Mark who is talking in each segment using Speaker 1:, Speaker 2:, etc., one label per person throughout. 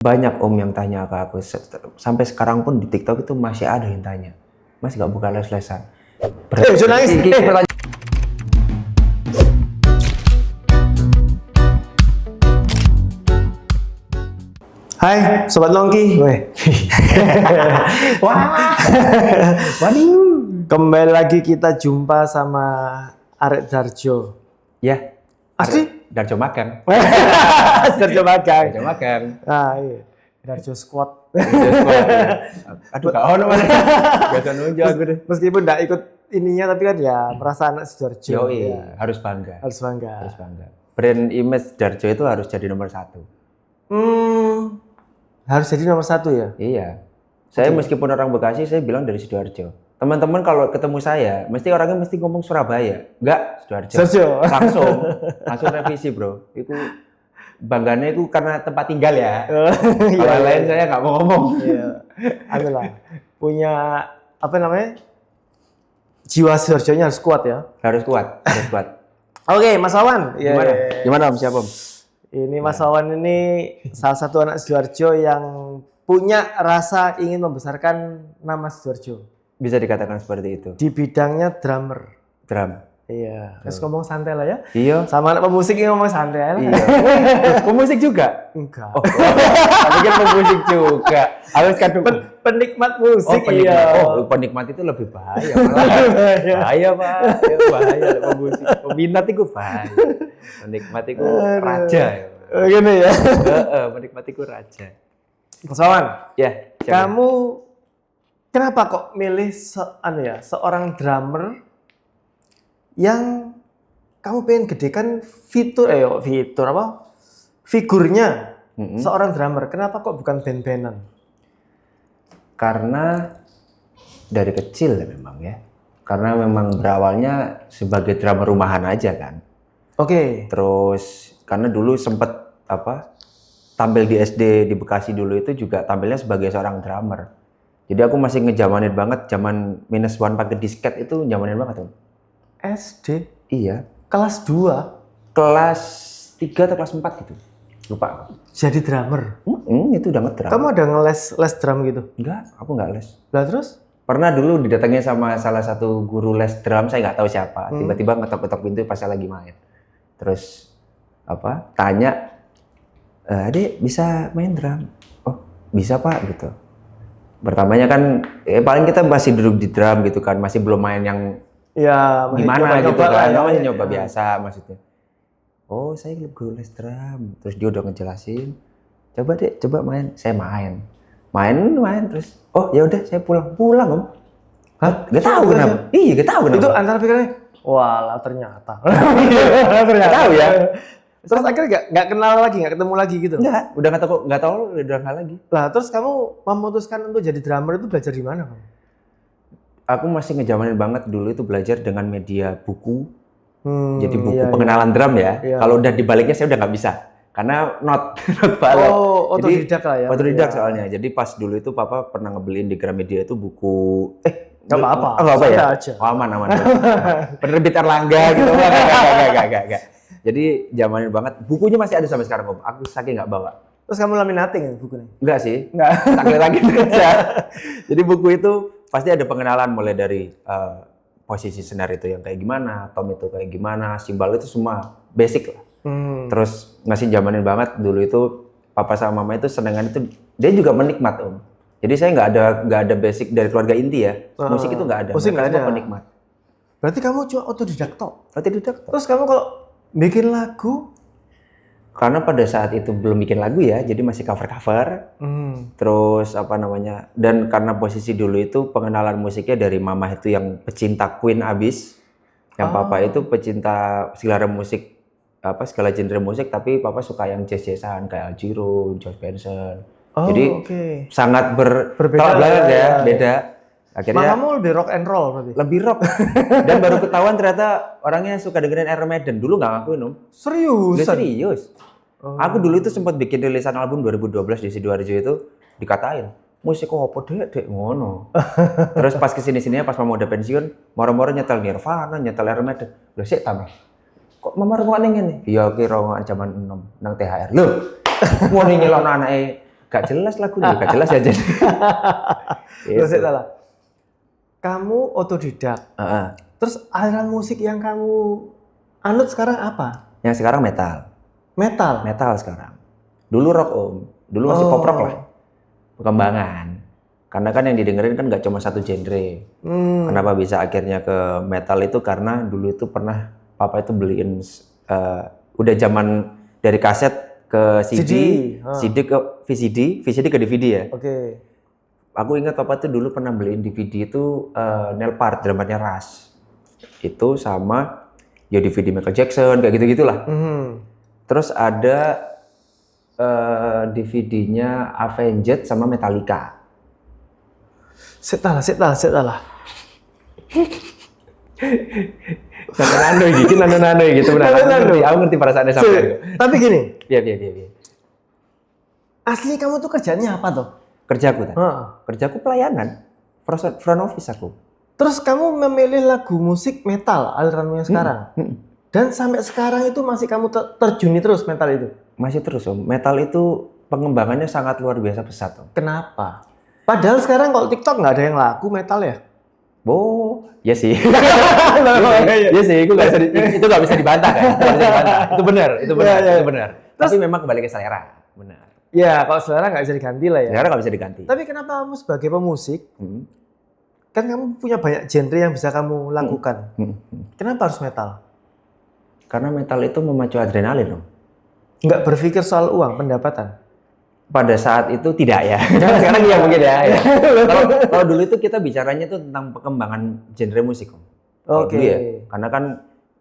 Speaker 1: Banyak Om yang tanya ke aku, sampai sekarang pun di TikTok itu masih ada yang tanya, "Mas nggak buka les-lesan?"
Speaker 2: Jangan nangis. Hai, Sobat Nongki.
Speaker 1: Weh. Wah. Waduh.
Speaker 2: Kembali lagi kita jumpa sama Arek Darjo.
Speaker 1: Ya.
Speaker 2: Asli?
Speaker 1: Darjo Magang.
Speaker 2: Darjo Magang.
Speaker 1: Darjo Magang.
Speaker 2: Ah, iya. Darjo Squad.
Speaker 1: Aduh, gak ono mana. Gak nunjuk aku deh.
Speaker 2: Meskipun enggak ikut ininya, tapi kan ya merasa anak Sidoarjo.
Speaker 1: Yoi,
Speaker 2: Ya.
Speaker 1: harus bangga.
Speaker 2: Harus bangga.
Speaker 1: Harus bangga. Brand image Darjo itu harus jadi nomor 1.
Speaker 2: Harus jadi nomor 1 ya?
Speaker 1: Iya. Saya meskipun orang Bekasi, saya bilang dari Sidoarjo. Teman-teman kalau ketemu saya, orangnya mesti ngomong Surabaya. Enggak, Sidoarjo. Langsung revisi, Bro. Itu bangganya itu karena tempat tinggal ya. Kalau lain saya nggak mau ngomong.
Speaker 2: Iya. Alhamdulillah. Punya apa namanya? Jiwa Sidoarjonya harus kuat ya.
Speaker 1: Harus kuat, harus kuat.
Speaker 2: Oke, Mas Wawan.
Speaker 1: Gimana? Gimana Om? Siapa Om?
Speaker 2: Ini Mas Wawan ini salah satu anak Sidoarjo yang punya rasa ingin membesarkan nama Sidoarjo.
Speaker 1: Bisa dikatakan seperti itu.
Speaker 2: Di bidangnya drummer.
Speaker 1: Drum.
Speaker 2: Iya. Terus ngomong santai lah ya.
Speaker 1: Iya.
Speaker 2: Sama anak pemusik ini ngomong santai lah.
Speaker 1: Iya. Pemusik juga?
Speaker 2: Enggak.
Speaker 1: Oh, pikir pemusik juga. Harus kadung.
Speaker 2: Penikmat musik.
Speaker 1: Penikmat.
Speaker 2: Iya.
Speaker 1: Oh, penikmat itu lebih bahaya. Bahaya Pak. Ya, bahaya pemusik. Peminat itu bahaya. Penikmat itu raja.
Speaker 2: Gini ya.
Speaker 1: Penikmat itu raja.
Speaker 2: Mas Wawan.
Speaker 1: Ya.
Speaker 2: Kamu kenapa kok milih seorang drummer yang kamu pengen gedekan figurnya seorang drummer? Kenapa kok bukan band-bandan?
Speaker 1: Karena dari kecil ya memang ya. Karena memang berawalnya sebagai drummer rumahan aja kan.
Speaker 2: Oke.
Speaker 1: Terus karena dulu sempet tampil di SD di Bekasi dulu itu juga tampilnya sebagai seorang drummer. Jadi aku masih ngejamanin banget zaman -1 pakai disket itu jamanin banget tuh.
Speaker 2: SD?
Speaker 1: Iya.
Speaker 2: Kelas 2?
Speaker 1: Kelas 3 atau kelas 4 gitu. Lupa.
Speaker 2: Jadi drummer?
Speaker 1: Itu udah ngedrum.
Speaker 2: Kamu ada les drum gitu?
Speaker 1: Enggak, aku nggak les.
Speaker 2: Lah terus?
Speaker 1: Pernah dulu didatengin sama salah satu guru les drum, saya nggak tahu siapa. Tiba-tiba ngetok-ngetok pintu pas saya lagi main. Terus tanya, "Adik bisa main drum?" "Oh, bisa Pak," gitu. Pertamanya kan paling kita masih duduk di drum gitu kan, masih belum main yang
Speaker 2: ya,
Speaker 1: gimana gitu kan, masih nyoba
Speaker 2: ya.
Speaker 1: biasa maksudnya. "Oh, saya guru les drum." Terus dia udah ngejelasin, "Coba Dek, coba main." Saya main terus, "Oh ya udah saya pulang Om." Hah? Gak tahu kenapa. Iya, gak tahu kenapa.
Speaker 2: Itu antara pikirannya, walah ternyata.
Speaker 1: Gak tahu ya.
Speaker 2: Terus akhirnya nggak kenal lagi, nggak ketemu lagi gitu?
Speaker 1: Enggak, udah nggak tahu udah nggak lagi.
Speaker 2: Lah terus kamu memutuskan untuk jadi drummer itu belajar di mana kamu?
Speaker 1: Aku masih ngejamanin banget dulu itu belajar dengan media buku. Jadi buku
Speaker 2: iya,
Speaker 1: pengenalan drum ya.
Speaker 2: Iya.
Speaker 1: Kalau udah dibaliknya saya udah nggak bisa. Karena not balok.
Speaker 2: Oh, otodidak lah ya.
Speaker 1: Otodidak soalnya. Jadi pas dulu itu Papa pernah ngebeliin di Gramedia itu buku
Speaker 2: nggak apa-apa.
Speaker 1: Nggak apa ya?
Speaker 2: Aja.
Speaker 1: Oh, aman. Penerbit Erlangga gitu. Enggak. Jadi zamanin banget. Bukunya masih ada sampai sekarang Om. Aku saking nggak bawa.
Speaker 2: Terus kamu laminating bukunya?
Speaker 1: Enggak sih.
Speaker 2: Enggak.
Speaker 1: Lagi aja. Jadi buku itu pasti ada pengenalan mulai dari posisi senar itu yang kayak gimana, tom itu kayak gimana, simbal itu semua basic lah. Terus masih zamanin banget dulu itu Papa sama Mama itu senengan itu dia juga menikmat Om. Jadi saya nggak ada basic dari keluarga inti ya. Musik itu nggak ada.
Speaker 2: Musik nggak ada.
Speaker 1: Penikmat.
Speaker 2: Berarti kamu cuma otodidak toh?
Speaker 1: Otodidak.
Speaker 2: Terus kamu kalau bikin lagu?
Speaker 1: Karena pada saat itu belum bikin lagu ya, jadi masih cover-cover. Terus dan karena posisi dulu itu pengenalan musiknya dari Mama itu yang pecinta Queen abis, yang Papa itu pecinta segala musik, segala genre musik, tapi Papa suka yang jazz-jazzan kayak Al Giro, George Benson. Jadi sangat berbeda banget ya, beda. Akhirnya
Speaker 2: kamu lebih rock and roll berarti?
Speaker 1: Lebih rock. Dan baru ketahuan ternyata orangnya suka dengerin Iron Maiden. Dulu nggak ngakuin Om. Serius. Aku dulu itu sempat bikin rilisan album 2012 di Sidoarjo itu dikatain musik kok apa dek ngono. Terus pas kesini-sininya pas Mama udah pensiun, moro-moro nyetel Nirvana, nyetel Iron Maiden. Loh sik tambah. Kok Mama rungokne ngene? Iya ki rongokan zaman 6 nang THR. Loh. Ngono nyelokno anake Gak jelas lagunya, gak jelas aja.
Speaker 2: Loh, saya salah. Kamu otodidak.
Speaker 1: Heeh.
Speaker 2: Terus aliran musik yang kamu anut sekarang apa?
Speaker 1: Yang sekarang metal.
Speaker 2: Metal.
Speaker 1: Metal sekarang. Dulu rock Om. Dulu masih pop rock lah. Perkembangan. Karena kan yang didengerin kan nggak cuma satu genre. Kenapa bisa akhirnya ke metal itu karena dulu itu pernah papa itu beliin udah zaman dari kaset ke CD, CD ke VCD, VCD ke DVD ya.
Speaker 2: Oke.
Speaker 1: Aku ingat papa tuh dulu pernah beliin DVD itu Nail Part, drummernya Rush. Itu sama ya DVD Michael Jackson kayak gitu-gitulah. Terus ada DVD-nya Avenged sama Metallica.
Speaker 2: Setelah.
Speaker 1: Nano gitu, nano gitu benar. Aku ngerti perasaannya sampai.
Speaker 2: Tapi gini.
Speaker 1: Iya.
Speaker 2: Asli kamu tuh kerjanya apa tuh?
Speaker 1: Kerjaku Kerjaku pelayanan. Front office aku.
Speaker 2: Terus kamu memilih lagu musik metal aliranmu yang sekarang. Dan sampai sekarang itu masih kamu terjuni terus metal itu?
Speaker 1: Masih terus Om. Metal itu pengembangannya sangat luar biasa pesat Om.
Speaker 2: Kenapa? Padahal sekarang kalau TikTok nggak ada yang lagu metal ya?
Speaker 1: Oh, ya sih. Iya sih, itu nggak bisa dibantah kan? Itu benar. Itu benar. Tapi memang kembali ke selera, benar.
Speaker 2: Ya, kalau selera nggak bisa diganti lah ya.
Speaker 1: Selera nggak bisa diganti.
Speaker 2: Tapi kenapa kamu sebagai pemusik, kan kamu punya banyak genre yang bisa kamu lakukan. Kenapa harus metal?
Speaker 1: Karena metal itu memacu adrenalin dong.
Speaker 2: Nggak berpikir soal uang, pendapatan?
Speaker 1: Pada saat itu tidak ya. Sekarang iya mungkin ya. Kalau dulu itu kita bicaranya itu tentang perkembangan genre musik. Oke. Ya, karena kan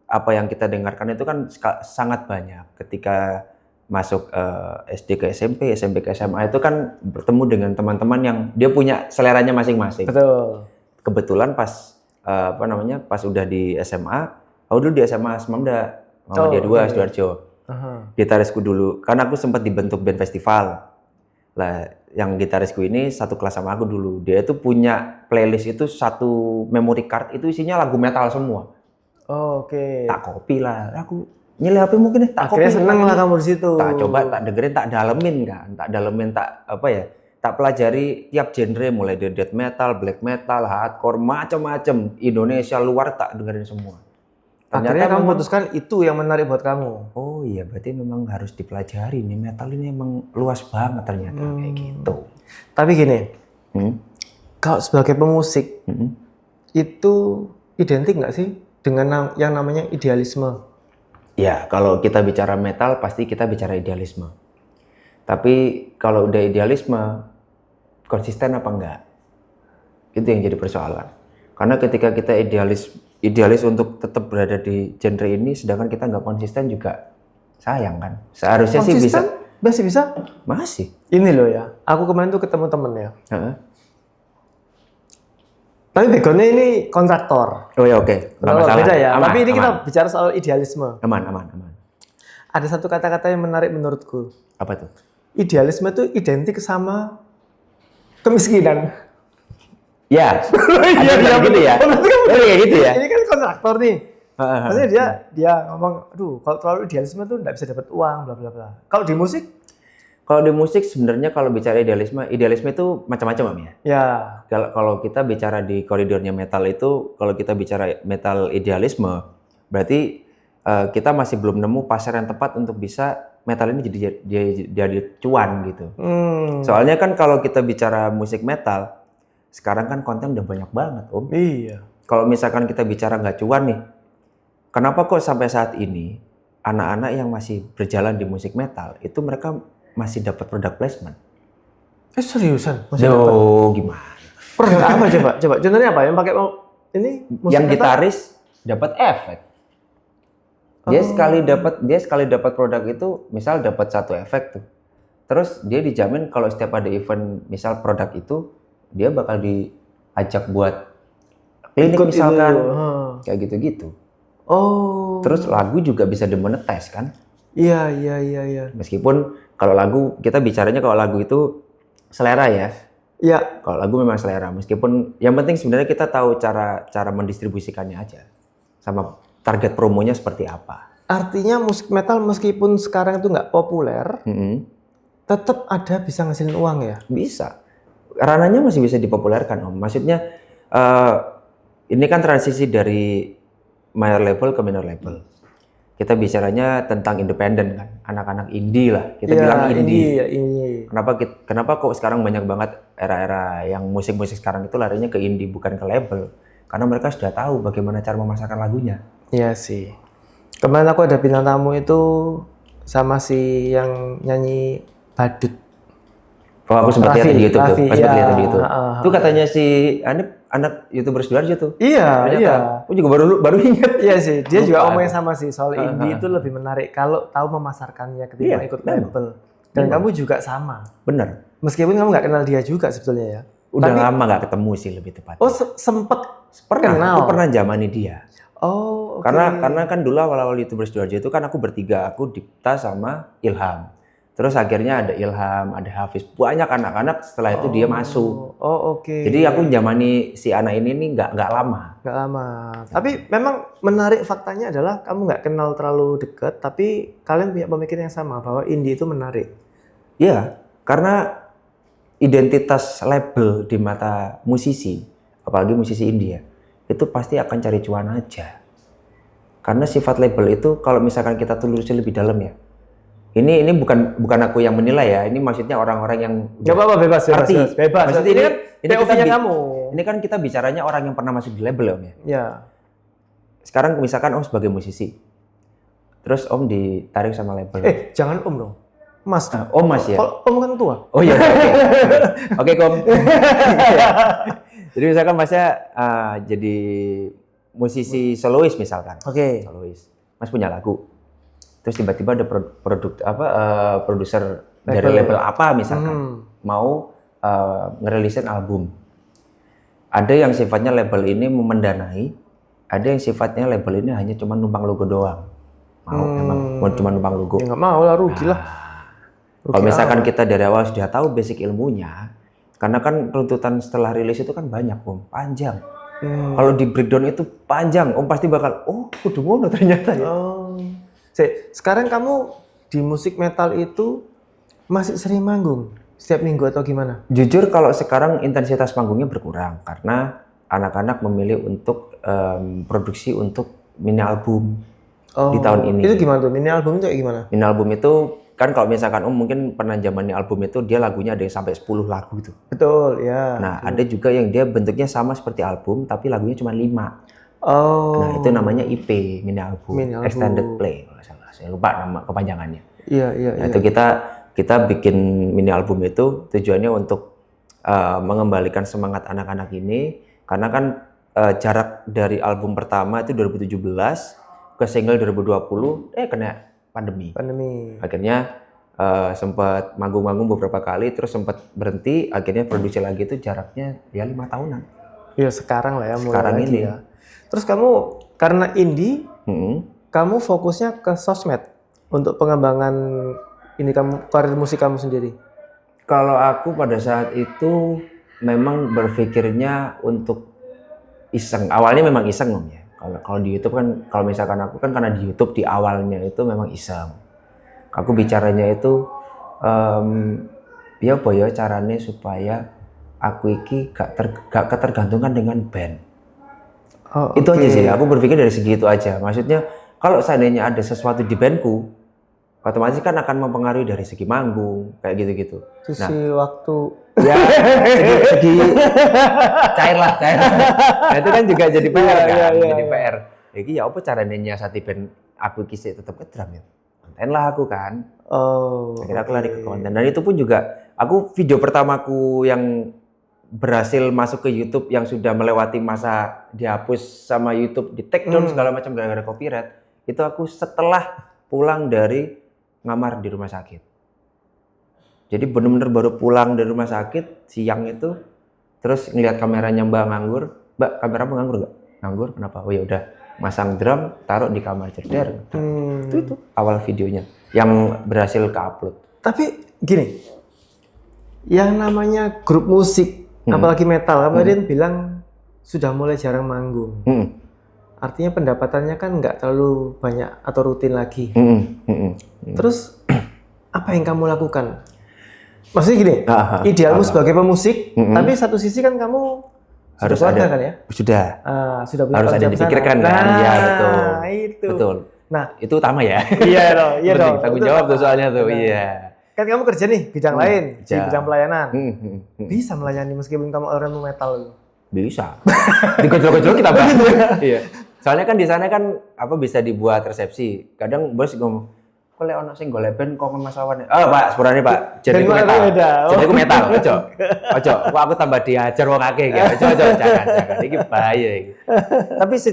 Speaker 1: apa yang kita dengarkan itu kan sangat banyak. Ketika masuk SD ke SMP, SMP ke SMA itu kan bertemu dengan teman-teman yang dia punya seleranya masing-masing.
Speaker 2: Betul.
Speaker 1: Kebetulan pas pas udah di SMA, aku dulu di SMA Semamda, Muhammadiyah 2 Sidoarjo. Gitarisku dulu, karena aku sempat dibentuk band festival. Lah, yang gitarisku ini satu kelas sama aku dulu. Dia itu punya playlist itu satu memory card itu isinya lagu metal semua.
Speaker 2: Oke.
Speaker 1: Tak copy lah, aku nyilih HP mungkin tak
Speaker 2: akhirnya
Speaker 1: copy.
Speaker 2: Seneng lah kamu di situ.
Speaker 1: Tak coba, tak dengerin, tak dalemin kan, tak pelajari tiap genre mulai dari death metal, black metal, hardcore, macam-macam Indonesia luar tak dengerin semua.
Speaker 2: Ternyata akhirnya kamu putuskan itu yang menarik buat kamu.
Speaker 1: Oh iya, berarti memang harus dipelajari nih, metal ini emang luas banget ternyata kayak gitu.
Speaker 2: Tapi gini, kalau sebagai pemusik itu identik nggak sih dengan yang namanya idealisme?
Speaker 1: Ya, kalau kita bicara metal pasti kita bicara idealisme. Tapi kalau udah idealisme, konsisten apa enggak? Itu yang jadi persoalan. Karena ketika kita idealis untuk tetap berada di genre ini, sedangkan kita nggak konsisten juga sayang kan. Seharusnya konsisten, sih bisa.
Speaker 2: Masih bisa?
Speaker 1: Masih.
Speaker 2: Ini loh ya, aku kemarin tuh ketemu temen ya. Tapi backgroundnya ini kontraktor.
Speaker 1: Oh ya oke.
Speaker 2: Nggak masalah. Beda ya. Aman, tapi ini kita bicara soal idealisme.
Speaker 1: Aman.
Speaker 2: Ada satu kata-kata yang menarik menurutku.
Speaker 1: Apa tuh?
Speaker 2: Idealisme itu identik sama kemiskinan.
Speaker 1: Ya. Iya gitu ya. Kayak gitu ya.
Speaker 2: Ini kan kontraktor nih. Maksudnya dia ngomong, aduh, kalau terlalu idealisme tuh nggak bisa dapat uang, bla bla bla. Kalau di musik?
Speaker 1: Kalau di musik sebenarnya kalau bicara idealisme itu macam-macam Om ya.
Speaker 2: Ya.
Speaker 1: Kalau kita bicara di koridornya metal itu, kalau kita bicara metal idealisme, berarti kita masih belum nemu pasar yang tepat untuk bisa metal ini jadi cuan gitu. Soalnya kan kalau kita bicara musik metal, sekarang kan konten udah banyak banget Om.
Speaker 2: Iya.
Speaker 1: Kalau misalkan kita bicara nggak cuan nih, kenapa kok sampai saat ini anak-anak yang masih berjalan di musik metal itu mereka masih dapat product placement?
Speaker 2: Seriusan? Masih dapat?
Speaker 1: Oh gimana?
Speaker 2: Produk apa coba? Contohnya apa? Yang pakai ini musik
Speaker 1: yang
Speaker 2: metal?
Speaker 1: Gitaris dapat efek. Dia sekali dapat produk itu, misal dapat satu efek tuh. Terus dia dijamin kalau setiap ada event misal produk itu dia bakal diajak buat klinik misalkan. Kayak gitu-gitu.
Speaker 2: Oh.
Speaker 1: Terus lagu juga bisa dimonetize kan?
Speaker 2: Iya.
Speaker 1: Meskipun kalau lagu, kita bicaranya kalau lagu itu selera ya.
Speaker 2: Iya.
Speaker 1: Kalau lagu memang selera. Meskipun yang penting sebenarnya kita tahu cara mendistribusikannya aja. Sama target promonya seperti apa.
Speaker 2: Artinya musik metal meskipun sekarang itu nggak populer, tetap ada bisa ngasilin uang ya?
Speaker 1: Bisa. Ranahnya masih bisa dipopulerkan Om. Maksudnya ini kan transisi dari major label ke minor label. Kita bicaranya tentang independen kan, anak-anak indie lah. Kita bilang indie.
Speaker 2: Indie.
Speaker 1: Kenapa kok sekarang banyak banget era-era yang musik-musik sekarang itu larinya ke indie bukan ke label? Karena mereka sudah tahu bagaimana cara memasarkan lagunya.
Speaker 2: Iya sih. Kemarin aku ada bintang tamu itu sama si yang nyanyi badut.
Speaker 1: Oh, aku sempat lihat di YouTube tuh. Pas sempat lihat di YouTube. Itu katanya si anak YouTuber Sidoarjo tuh.
Speaker 2: Iya, iya.
Speaker 1: Aku juga baru ingat.
Speaker 2: Iya sih, dia juga ngomongin sama sih soal indie itu lebih menarik kalau tahu memasarkannya ketika ikut label. Dan kamu juga sama.
Speaker 1: Bener.
Speaker 2: Meskipun kamu nggak kenal dia juga sebetulnya ya.
Speaker 1: Udah lama nggak ketemu sih lebih tepat.
Speaker 2: Oh, sempet kenal.
Speaker 1: Aku pernah zamani dia.
Speaker 2: Oh, oke.
Speaker 1: Karena kan dulu awal-awal YouTuber Sidoarjo itu kan aku bertiga, aku Dipta sama Ilham. Terus akhirnya ada Ilham, ada Hafiz, banyak anak-anak setelah itu dia masuk.
Speaker 2: Oh, oke.
Speaker 1: Jadi aku zamani si anak ini nggak lama.
Speaker 2: Nggak lama. Tapi memang menarik faktanya adalah kamu nggak kenal terlalu dekat, tapi kalian punya pemikiran yang sama bahwa indie itu menarik.
Speaker 1: Iya, karena identitas label di mata musisi, apalagi musisi India, itu pasti akan cari cuan aja. Karena sifat label itu kalau misalkan kita telusuri lebih dalam ya. Ini bukan aku yang menilai ya. Ini maksudnya orang-orang yang
Speaker 2: nggak apa-apa, bebas. Maksudnya ini kan kamu.
Speaker 1: Ini kan kita bicaranya orang yang pernah masuk di label Om ya.
Speaker 2: Ya.
Speaker 1: Sekarang misalkan Om sebagai musisi, terus Om ditarik sama label.
Speaker 2: Jangan Om dong. Mas.
Speaker 1: Om Mas ya.
Speaker 2: Om kan tua.
Speaker 1: Oh iya. Oke Om. Jadi misalkan Masnya jadi musisi solois misalkan.
Speaker 2: Oke.
Speaker 1: Solois. Mas punya lagu. Terus tiba-tiba ada produser dari label apa misalkan mau ngerilisin album. Ada yang sifatnya label ini mendanai, ada yang sifatnya label ini hanya cuma numpang logo doang. Mau cuma numpang logo.
Speaker 2: Ya nggak mau lah, rugi lah.
Speaker 1: Kalau misalkan kita dari awal sudah tahu basic ilmunya, karena kan runtutan setelah rilis itu kan banyak Om, panjang. Kalau di breakdown itu panjang, Om pasti bakal, kudu ngono ternyata ya.
Speaker 2: Sekarang kamu di musik metal itu masih sering manggung setiap minggu atau gimana?
Speaker 1: Jujur kalau sekarang intensitas manggungnya berkurang karena anak-anak memilih untuk produksi untuk mini album di tahun ini.
Speaker 2: Itu gimana tuh? Mini album itu kayak gimana?
Speaker 1: Mini album itu kan kalau misalkan mungkin pernah zaman mini album itu dia lagunya ada yang sampai 10 lagu gitu.
Speaker 2: Betul, ya.
Speaker 1: Nah, ada juga yang dia bentuknya sama seperti album tapi lagunya cuma 5. Nah, itu namanya IP, mini album. Extended play kalau salah. Saya lupa nama kepanjangannya.
Speaker 2: Iya.
Speaker 1: Nah, itu kita bikin mini album itu tujuannya untuk mengembalikan semangat anak-anak ini karena kan jarak dari album pertama itu 2017 ke single 2020 kena pandemi. Akhirnya sempat manggung-manggung beberapa kali terus sempat berhenti, akhirnya produksi lagi itu jaraknya ya 5 tahunan.
Speaker 2: Iya, sekarang lah ya, mulai
Speaker 1: sekarang
Speaker 2: lagi
Speaker 1: ini
Speaker 2: ya. Terus kamu karena indie, kamu fokusnya ke sosmed untuk pengembangan ini karir musik kamu sendiri.
Speaker 1: Kalau aku pada saat itu memang berpikirnya untuk iseng. Awalnya memang iseng Om ya. Kalau di YouTube kan, kalau misalkan aku kan karena di YouTube di awalnya itu memang iseng. Aku bicaranya itu ya boyo caranya supaya aku iki gak ketergantungan dengan band. Itu aja sih, aku berpikir dari segi itu aja. Maksudnya kalau seandainya ada sesuatu di bandku, otomatis kan akan mempengaruhi dari segi manggung, kayak gitu-gitu.
Speaker 2: Sisi waktu.
Speaker 1: Ya, segi cair lah. Nah itu kan juga jadi PR kan, jadi PR. Jadi ya apa caranya nyiasati band aku kisah tetap ngedrum ya. Konten lah aku kan. Akhirnya aku lari ke konten. Dan itu pun juga, aku video pertamaku yang berhasil masuk ke YouTube yang sudah melewati masa dihapus sama YouTube, di take down segala macam gara-gara copyright. Itu aku setelah pulang dari ngamar di rumah sakit. Jadi benar-benar baru pulang dari rumah sakit siang itu, terus ngelihat kameranya Mbak nganggur. Mbak, kameramu nganggur nggak? Nganggur, kenapa? Oh ya udah, masang drum, taruh di kamar cerder. Itu awal videonya yang berhasil ke-upload.
Speaker 2: Tapi gini, yang namanya grup musik, apalagi metal, kemarin bilang sudah mulai jarang manggung. Artinya pendapatannya kan nggak terlalu banyak atau rutin lagi. Terus apa yang kamu lakukan Maksudnya gini, idealmu sebagai pemusik,
Speaker 1: Mm-mm.
Speaker 2: tapi satu sisi kan kamu
Speaker 1: Harus
Speaker 2: sudah keluarga
Speaker 1: ada.
Speaker 2: kan ya?
Speaker 1: Sudah.
Speaker 2: Sudah punya
Speaker 1: Harus ada
Speaker 2: tanggung
Speaker 1: yang
Speaker 2: jawab
Speaker 1: dipikirkan
Speaker 2: sana.
Speaker 1: kan? Iya, betul.
Speaker 2: Itu.
Speaker 1: Betul.
Speaker 2: Nah,
Speaker 1: Itu utama ya.
Speaker 2: iya dong, iya
Speaker 1: Penting,
Speaker 2: dong.
Speaker 1: tanggung
Speaker 2: Itu
Speaker 1: jawab tuh
Speaker 2: apa?
Speaker 1: soalnya tuh.
Speaker 2: Nah,
Speaker 1: Iya.
Speaker 2: kan kamu kerja nih bidang lain, di
Speaker 1: Kerja.
Speaker 2: bidang pelayanan.
Speaker 1: Hmm.
Speaker 2: Bisa melayani meskipun kamu orang metal.
Speaker 1: Bisa. Digojol-gojol kita bahas. Iya. Soalnya kan di sana kan apa bisa dibuat resepsi. Kadang bos ngomong, "Kok lek ono sing golek band kok Mas Wawan." "Oh, Pak, sepurane, Pak. Jadi ku
Speaker 2: Band
Speaker 1: metal."
Speaker 2: beda.
Speaker 1: Jadi ku metal, ojo. Ojo, kok aku tambah diajar wong akeh iki. Ojo, jangan. Iki bahaya iki.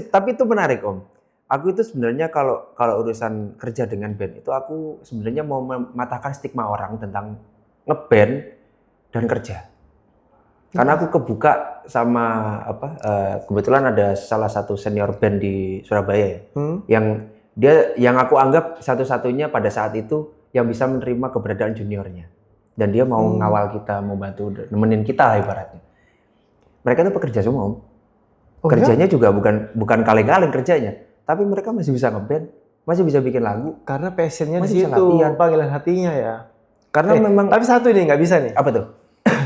Speaker 1: Tapi itu menarik, Om. Aku itu sebenarnya kalau urusan kerja dengan band itu aku sebenarnya mau mematahkan stigma orang tentang ngeband dan kerja. Karena aku kebuka sama kebetulan ada salah satu senior band di Surabaya yang aku anggap satu-satunya pada saat itu yang bisa menerima keberadaan juniornya dan dia mau ngawal kita, mau bantu nemenin kita ibaratnya. Mereka itu pekerja semua, Om. Kerjanya juga bukan kaleng-kaleng kerjanya, tapi mereka masih bisa ngeband, masih bisa bikin lagu.
Speaker 2: Karena passionnya di
Speaker 1: Masih bisa
Speaker 2: situ,
Speaker 1: latihan.
Speaker 2: panggilan hatinya ya.
Speaker 1: Karena memang
Speaker 2: Tapi satu ini nggak bisa nih.
Speaker 1: apa tuh?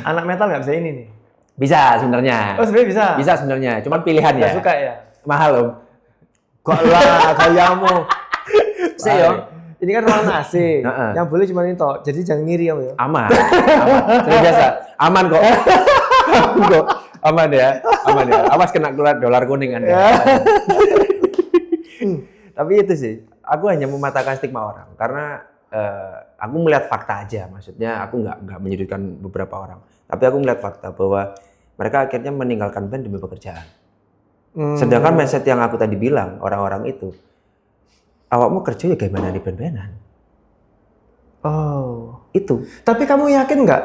Speaker 2: Anak metal nggak bisa ini nih.
Speaker 1: Bisa sebenarnya.
Speaker 2: Oh sebenarnya bisa.
Speaker 1: Bisa sebenarnya, cuman pilihan
Speaker 2: Nggak
Speaker 1: ya.
Speaker 2: suka ya.
Speaker 1: Mahal, Om.
Speaker 2: Kok lah gayamu.
Speaker 1: Sih, Om.
Speaker 2: Ini kan ruangan AC. Yang boleh cuma ini toh. Jadi jangan ngiri ya.
Speaker 1: Aman. Sudah biasa. Aman kok. Aman ya. Awas kena keluar dolar kuning Anda. Tapi itu sih, aku hanya mematahkan stigma orang karena aku melihat fakta aja. Maksudnya aku nggak menyudutkan beberapa orang. Tapi aku melihat fakta bahwa mereka akhirnya meninggalkan band demi pekerjaan. Sedangkan mindset yang aku tadi bilang, orang-orang itu, awakmu kerja ya gimana di band-bandan?
Speaker 2: Oh.
Speaker 1: Itu.
Speaker 2: Tapi kamu yakin nggak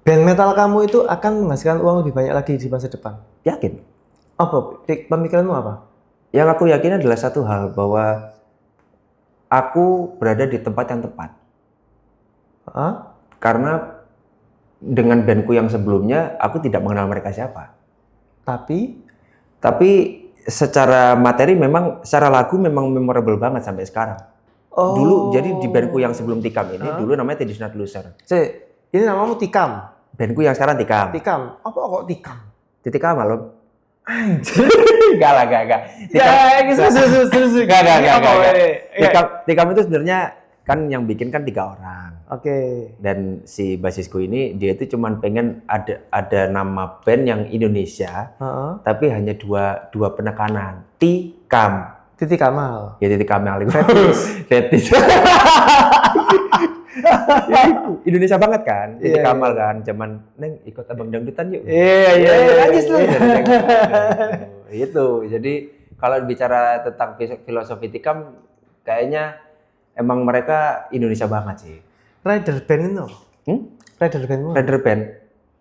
Speaker 2: band metal kamu itu akan menghasilkan uang lebih banyak lagi di masa depan?
Speaker 1: Yakin.
Speaker 2: Apa? Pemikiranmu apa?
Speaker 1: Yang aku yakin adalah satu hal, bahwa aku berada di tempat yang tepat. Karena dengan bandku yang sebelumnya, aku tidak mengenal mereka siapa. Tapi secara materi memang, secara lagu memang memorable banget sampai sekarang. Dulu, jadi di bandku yang sebelum Tikam ini, dulu namanya Teddy's Not Loser.
Speaker 2: Ini namamu Tikam?
Speaker 1: Bandku yang sekarang Tikam.
Speaker 2: Tikam? Apa kok Tikam?
Speaker 1: Titik Kamal, Om. Enggak lah. Tikam itu sebenarnya kan yang bikin kan 3 orang.
Speaker 2: Oke.
Speaker 1: Dan si basisku ini dia itu cuman pengen ada nama band yang Indonesia, tapi hanya dua penekanan. Tikam.
Speaker 2: Titik Kamal.
Speaker 1: Ya Titik Kamal itu. Fetis. Indonesia banget kan, Titik Kamal kan, zaman neng ikut abang dangdutan yuk.
Speaker 2: Iya.
Speaker 1: Nangis lu. Itu. Jadi kalau bicara tentang filosofi Tikam, kayaknya emang mereka Indonesia banget sih.
Speaker 2: Rider band itu?
Speaker 1: Rider band.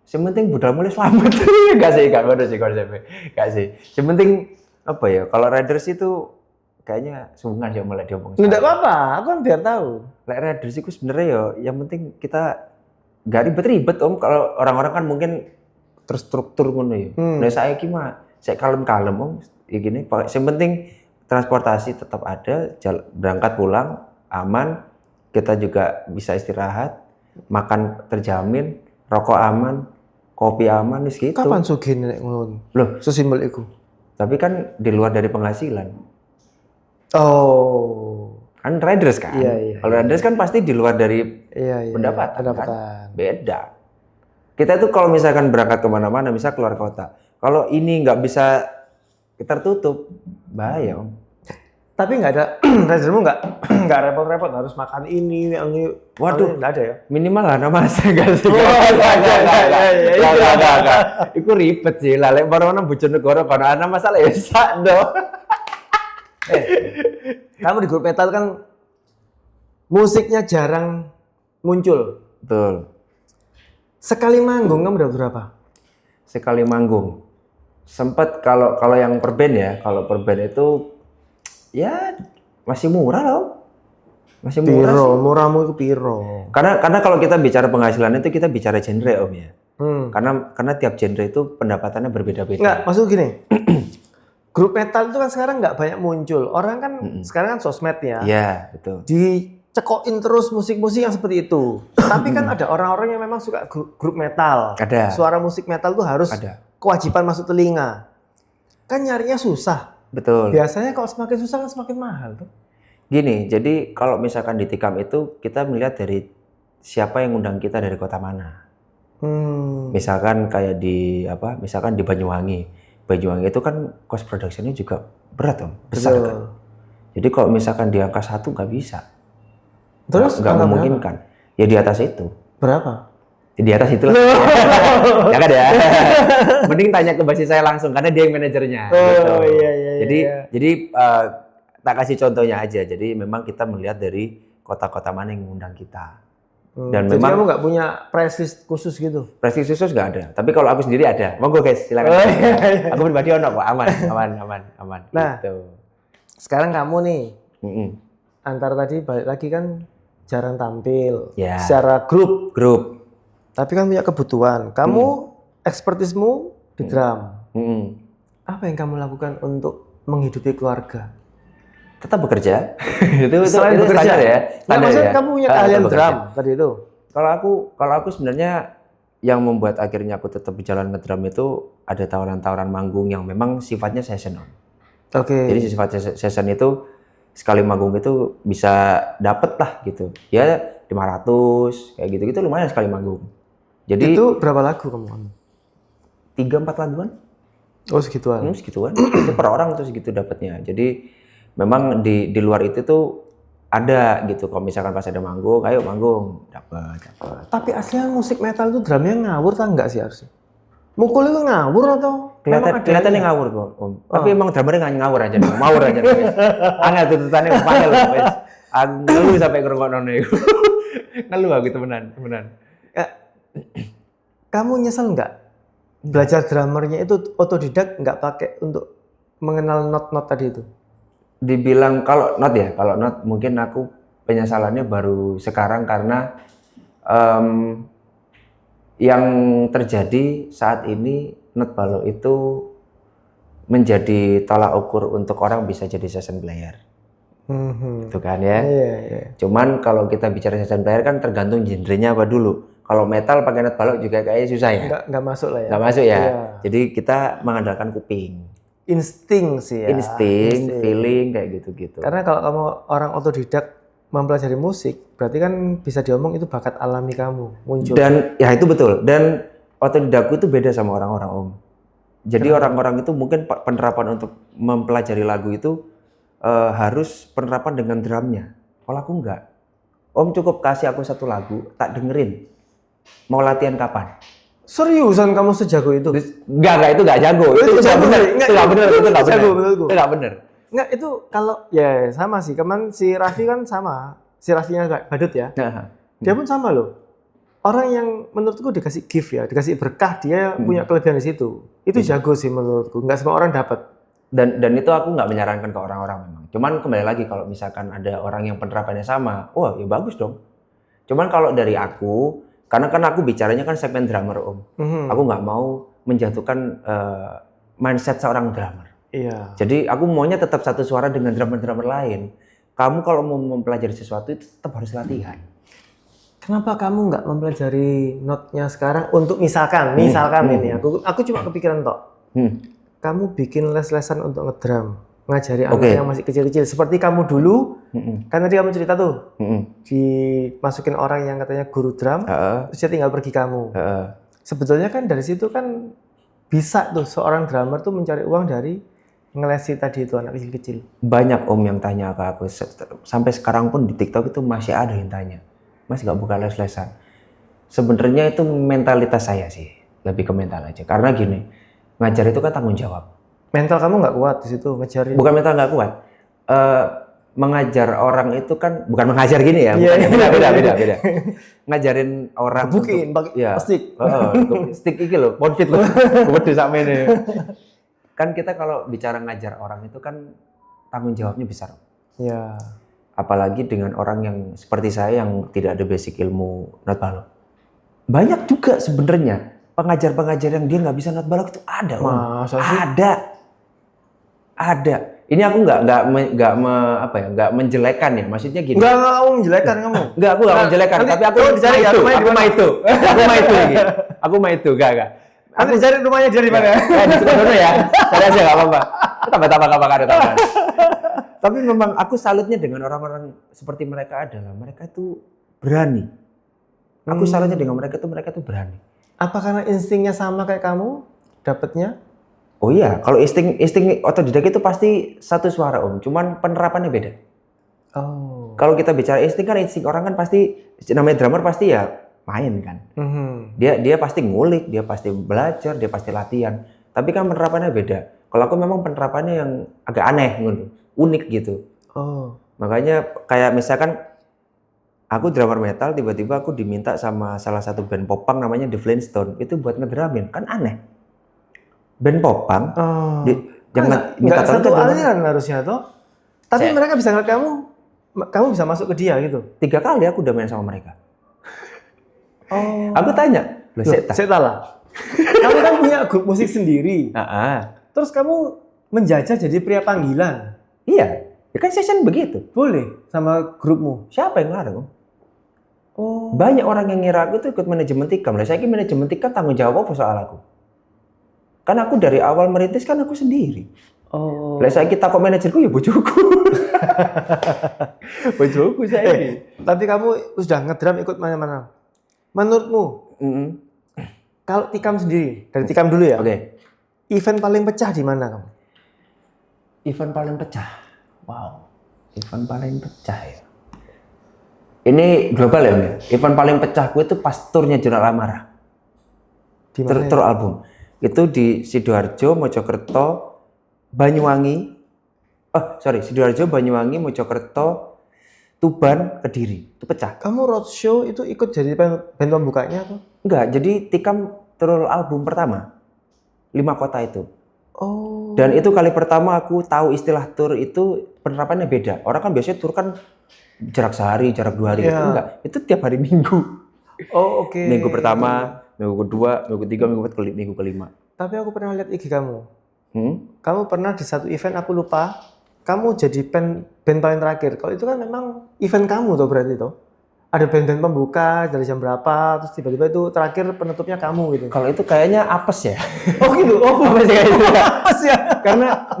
Speaker 1: Yang penting budal mulai selamat. Gak sih, gak ada sih konsepnya. Gak sih. Yang penting apa ya? Kalau riders itu kayaknya sungan ya malah diomong.
Speaker 2: Tidak apa-apa, aku kan biar tahu.
Speaker 1: Lek riders itu sebenarnya ya, yang penting kita gak ribet-ribet Om. Kalau orang-orang kan mungkin terstruktur ngono ya. Nah saya gimana? Saya kalem-kalem Om. Ya gini, yang penting transportasi tetap ada, berangkat pulang aman. Kita juga bisa istirahat, makan terjamin, rokok aman, kopi aman, gitu.
Speaker 2: Kapan sugih nek ngono?
Speaker 1: Loh,
Speaker 2: sesimpel iku.
Speaker 1: Tapi kan di luar dari penghasilan.
Speaker 2: Oh.
Speaker 1: Kan riders kan?
Speaker 2: Iya.
Speaker 1: Kalau riders kan pasti di luar dari pendapatan. Kan? Beda. Kita itu kalau misalkan berangkat kemana-mana, misal keluar kota. Kalau ini nggak bisa tertutup, bahaya Om.
Speaker 2: Tapi nggak ada, ridermu nggak repot-repot harus makan ini.
Speaker 1: Waduh,
Speaker 2: nggak ada ya?
Speaker 1: Minimal lah nama saya nggak sih.
Speaker 2: Nggak.
Speaker 1: Iku ribet sih, lah. Lek baru mana Bojonegoro kono ana masalah ya sak do.
Speaker 2: Kamu di grup metal kan musiknya jarang muncul.
Speaker 1: Betul.
Speaker 2: Sekali manggung kamu udah berapa?
Speaker 1: Sekali manggung. Sempat kalau yang per band ya, kalau per band itu ya masih murah loh. Masih murah.
Speaker 2: Piro, murahmu itu piro.
Speaker 1: Karena kalau kita bicara penghasilan itu kita bicara genre Om ya. Karena tiap genre itu pendapatannya berbeda-beda.
Speaker 2: Enggak, maksud gini. Grup metal itu kan sekarang nggak banyak muncul. Orang kan sekarang kan sosmed ya.
Speaker 1: Iya, betul.
Speaker 2: Di cekokin terus musik-musik yang seperti itu. Tapi kan ada orang-orang yang memang suka grup metal.
Speaker 1: Ada.
Speaker 2: Suara musik metal tuh harus kewajiban masuk telinga. Kan nyarinya susah.
Speaker 1: Betul.
Speaker 2: Biasanya kalau semakin susah kan semakin mahal tuh.
Speaker 1: Gini, jadi kalau misalkan di Tikam itu kita melihat dari siapa yang undang kita dari kota mana. Misalkan kayak misalkan di Banyuwangi. Banyuwangi itu kan cost production-nya juga berat, Om. Besar kan. Jadi kalau misalkan di angka 1 nggak bisa. Terus nggak memungkinkan. Ya di atas itu.
Speaker 2: Berapa?
Speaker 1: Di atas itulah. Jangan ya. Mending tanya ke basis saya langsung karena dia yang manajernya. Gitu.
Speaker 2: Iya.
Speaker 1: Jadi tak kasih contohnya aja. Jadi memang kita melihat dari kota-kota mana yang mengundang kita. Dan
Speaker 2: jadi
Speaker 1: memang
Speaker 2: kamu nggak punya price list khusus gitu?
Speaker 1: Price list khusus nggak ada. Tapi kalau aku sendiri ada. Monggo guys, silakan. Aku pribadi ono kok, aman.
Speaker 2: Nah,
Speaker 1: gitu.
Speaker 2: Sekarang kamu nih, antara tadi balik lagi kan jarang tampil secara grup. Tapi kan punya kebutuhan. Kamu ekspertismu di drum. Apa yang kamu lakukan untuk menghidupi keluarga?
Speaker 1: Tetap bekerja. itu
Speaker 2: Selain bekerja
Speaker 1: ya.
Speaker 2: Maksudnya kamu punya keahlian drum tadi itu.
Speaker 1: Kalau aku sebenarnya yang membuat akhirnya aku tetap berjalan ngedrum itu ada tawaran-tawaran manggung yang memang sifatnya seasonal. Jadi sifat season itu sekali manggung itu bisa dapet lah gitu. Ya 500 kayak gitu lumayan sekali manggung. Jadi
Speaker 2: itu berapa lagu kamu?
Speaker 1: 3-4 laguan.
Speaker 2: Oh segituan.
Speaker 1: Segituan. Itu per orang tuh segitu dapatnya. Jadi memang di luar itu tuh ada gitu. Kalau misalkan pas ada manggung, ayo manggung, dapat.
Speaker 2: Tapi aslinya musik metal itu drumnya ngawur tak enggak sih harusnya? Mukul itu ngawur atau?
Speaker 1: Kelihatannya ngawur kok, Om. Tapi emang drummernya nggak ngawur aja, ngawur aja. Angel tuntutannya panel, guys. Ngeluh sampai ngerungokno itu. Ngeluh aku temenan.
Speaker 2: Kamu nyesel nggak belajar drummernya itu otodidak nggak pakai untuk mengenal not-not tadi itu?
Speaker 1: Dibilang kalau not mungkin aku penyesalannya baru sekarang karena yang terjadi saat ini not balok itu menjadi tolak ukur untuk orang bisa jadi session player. Itu kan ya. Cuman kalau kita bicara session player kan tergantung genrenya apa dulu. Kalau metal pakai not balok juga kayaknya susah ya.
Speaker 2: Nggak masuk lah ya.
Speaker 1: Nggak masuk ya. Jadi kita mengandalkan kuping.
Speaker 2: Insting sih ya.
Speaker 1: Insting, feeling kayak gitu-gitu.
Speaker 2: Karena kalau kamu orang otodidak mempelajari musik, berarti kan bisa diomong itu bakat alami kamu muncul.
Speaker 1: Dan ya itu betul. Dan otodidakku itu beda sama orang-orang, Om. Jadi orang-orang itu mungkin penerapan untuk mempelajari lagu itu harus penerapan dengan drumnya. Kalau aku enggak. Om cukup kasih aku satu lagu, tak dengerin. Mau latihan kapan?
Speaker 2: Seriusan kamu sejago itu?
Speaker 1: Enggak, itu enggak jago. Itu enggak benar. Itu enggak benar.
Speaker 2: Enggak, itu kalau ya sama sih. Kemarin si Raffi kan sama. Si Raffinya Badut ya. Dia pun sama loh. Orang yang menurutku dikasih gift ya, dikasih berkah, dia punya kelebihan di situ. Itu jago sih menurutku. Enggak semua orang dapat.
Speaker 1: Dan itu aku nggak menyarankan ke orang-orang memang. Cuman kembali lagi kalau misalkan ada orang yang penerapannya sama, wah ya bagus dong. Cuman kalau dari aku, karena kan aku bicaranya kan segmen drummer, Om. Aku nggak mau menjatuhkan mindset seorang drummer.
Speaker 2: Iya.
Speaker 1: Jadi aku maunya tetap satu suara dengan drummer-drummer lain. Kamu kalau mau mempelajari sesuatu itu tetap harus latihan.
Speaker 2: Kenapa kamu nggak mempelajari notnya sekarang untuk misalkan ini aku cuma kepikiran toh. Kamu bikin les-lesan untuk ngedrum, ngajari anak yang masih kecil-kecil seperti kamu dulu. Kan tadi kamu cerita tuh, dimasukin orang yang katanya guru drum, terus dia tinggal pergi kamu. Sebetulnya kan dari situ kan bisa tuh seorang drummer tuh mencari uang dari ngelesi tadi itu anak kecil-kecil.
Speaker 1: Banyak Om yang tanya ke aku, sampai sekarang pun di TikTok itu masih ada yang tanya, Mas nggak buka les-lesan? Sebenarnya itu mentalitas saya sih, lebih ke mental aja. Karena gini, ngajar itu kan tanggung jawab.
Speaker 2: Mental kamu nggak kuat di situ ngajarin?
Speaker 1: Bukan mental nggak kuat. Mengajar orang itu kan bukan mengajar gini ya. Beda. Ngajarin orang
Speaker 2: bukin, stick.
Speaker 1: Stick iki lho, konfit lho. Gede sakmene ini. Kan kita kalau bicara ngajar orang itu kan tanggung jawabnya besar.
Speaker 2: Iya.
Speaker 1: Apalagi dengan orang yang seperti saya yang tidak ada basic ilmu not balok. Banyak juga sebenarnya pengajar-pengajar yang dia nggak bisa not balok itu ada, Om.
Speaker 2: Masa sih?
Speaker 1: Ada. Ini aku nggak menjelekan ya, maksudnya gini.
Speaker 2: Nggak mau menjelekan kamu.
Speaker 1: Nggak, aku nggak menjelekan, tapi aku mah itu, nggak.
Speaker 2: Nanti cari rumahnya dia di mana?
Speaker 1: Ya, di Sukodono ya, cari aja nggak apa-apa. Tambah-tambah kabar. Tapi memang aku salutnya dengan orang-orang seperti mereka adalah mereka itu berani. Aku salutnya dengan mereka itu berani.
Speaker 2: Apa karena instingnya sama kayak kamu dapatnya?
Speaker 1: Oh iya, kalau insting otodidak itu pasti satu suara Om, cuman penerapannya beda.
Speaker 2: Oh.
Speaker 1: Kalau kita bicara insting orang kan pasti namanya drummer pasti ya main kan. Dia pasti ngulik, dia pasti belajar, dia pasti latihan. Tapi kan penerapannya beda. Kalau aku memang penerapannya yang agak aneh, unik gitu.
Speaker 2: Oh.
Speaker 1: Makanya kayak misalkan aku drummer metal, tiba-tiba aku diminta sama salah satu band popang namanya The Flintstones itu buat ngedramin, kan aneh. Band popang, jangan
Speaker 2: nggak satu aliran harusnya toh. Tapi mereka bisa ngeliat kamu bisa masuk ke dia gitu.
Speaker 1: 3 kali aku udah main sama mereka.
Speaker 2: Oh.
Speaker 1: Aku tanya,
Speaker 2: Seta lah. Kamu kan punya grup musik sendiri. Terus kamu menjajah jadi pria panggilan.
Speaker 1: Iya, ya kan session begitu.
Speaker 2: Boleh sama grupmu.
Speaker 1: Siapa yang ngarang?
Speaker 2: Oh.
Speaker 1: Banyak orang yang ngira aku tuh ikut manajemen tikam. Lah saya kira manajemen tikam tanggung jawab apa soal aku? Kan aku dari awal merintis kan aku sendiri.
Speaker 2: Oh.
Speaker 1: Lah saya kita kok manajerku ya bojoku. Bojoku saya.
Speaker 2: Tapi kamu sudah ngedrum ikut mana-mana. Menurutmu, kalau tikam sendiri, dari tikam dulu ya.
Speaker 1: Oke.
Speaker 2: Event paling pecah di mana kamu?
Speaker 1: Event paling pecah. Wow. Event paling pecah ya. Ini global ya, Mbak? Event paling pecahku itu pas turnya Jurnal Amarah.
Speaker 2: Di mana?
Speaker 1: Tur album. Itu di Sidoarjo, Mojokerto, Banyuwangi. Sidoarjo, Banyuwangi, Mojokerto, Tuban, Kediri. Itu pecah.
Speaker 2: Kamu roadshow itu ikut jadi band pembukanya tuh?
Speaker 1: Enggak, jadi tikam tur album pertama. 5 kota itu.
Speaker 2: Oh.
Speaker 1: Dan itu kali pertama aku tahu istilah tur itu penerapannya beda. Orang kan biasanya tur kan jarak sehari, jarak 2 hari.
Speaker 2: Yeah.
Speaker 1: Itu enggak, itu tiap hari Minggu.
Speaker 2: Oh, oke.
Speaker 1: Minggu pertama, minggu kedua, minggu ketiga, minggu kelima.
Speaker 2: Tapi aku pernah lihat IG kamu. Kamu pernah di satu event, aku lupa, kamu jadi band paling terakhir. Kalau itu kan memang event kamu tuh berarti tuh. Ada band-band pembuka dari jam berapa, terus tiba-tiba itu terakhir penutupnya kamu gitu.
Speaker 1: Kalau itu kayaknya apes ya.
Speaker 2: Oh gitu. Oh,
Speaker 1: apes ya.
Speaker 2: Apes ya.
Speaker 1: Karena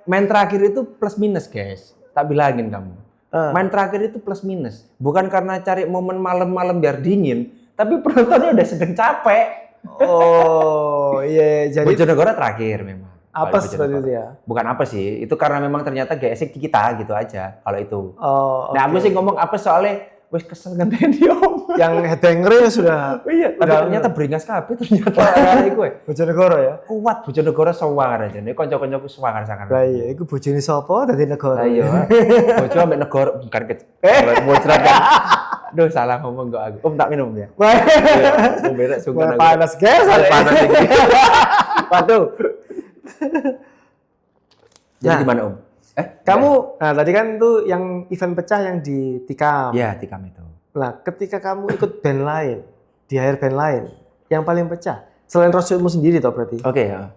Speaker 1: main terakhir itu plus minus, guys. Tak bilangin kamu. Main terakhir itu plus minus. Bukan karena cari momen malam-malam biar dingin, tapi penontonnya udah sedang capek.
Speaker 2: Oh, iya. Jadi
Speaker 1: Bojonegoro terakhir memang.
Speaker 2: Apes seperti itu ya?
Speaker 1: Bukan apa sih, itu karena memang ternyata gak asik kita gitu aja kalau itu.
Speaker 2: Oh,
Speaker 1: nah, aku sih ngomong apes soalnya wes kesel ngenteni dia Om.
Speaker 2: Yang headbanger sudah.
Speaker 1: Iya, tapi ternyata beringas kabeh ternyata iku.
Speaker 2: Bojonegoro ya.
Speaker 1: Kuat Bojonegoro sewangar aja. Nek kanca-kancaku sewangar sangar.
Speaker 2: Lah iya, iku bojone sapa dadi negara.
Speaker 1: Lah iya. Bojo ambek negara bukan bocrat kan. Aduh, salah ngomong kok aku. Om tak minum ya. Om berak sungkan aku.
Speaker 2: Panas guys,
Speaker 1: panas iki. Waduh. Jadi gimana Om?
Speaker 2: Kamu, nah tadi kan tuh yang event pecah yang di Tikam.
Speaker 1: Iya, Tikam itu.
Speaker 2: Nah, ketika kamu ikut band lain, di hire band lain, yang paling pecah, selain roadshow-mu sendiri toh berarti?
Speaker 1: Oke ya.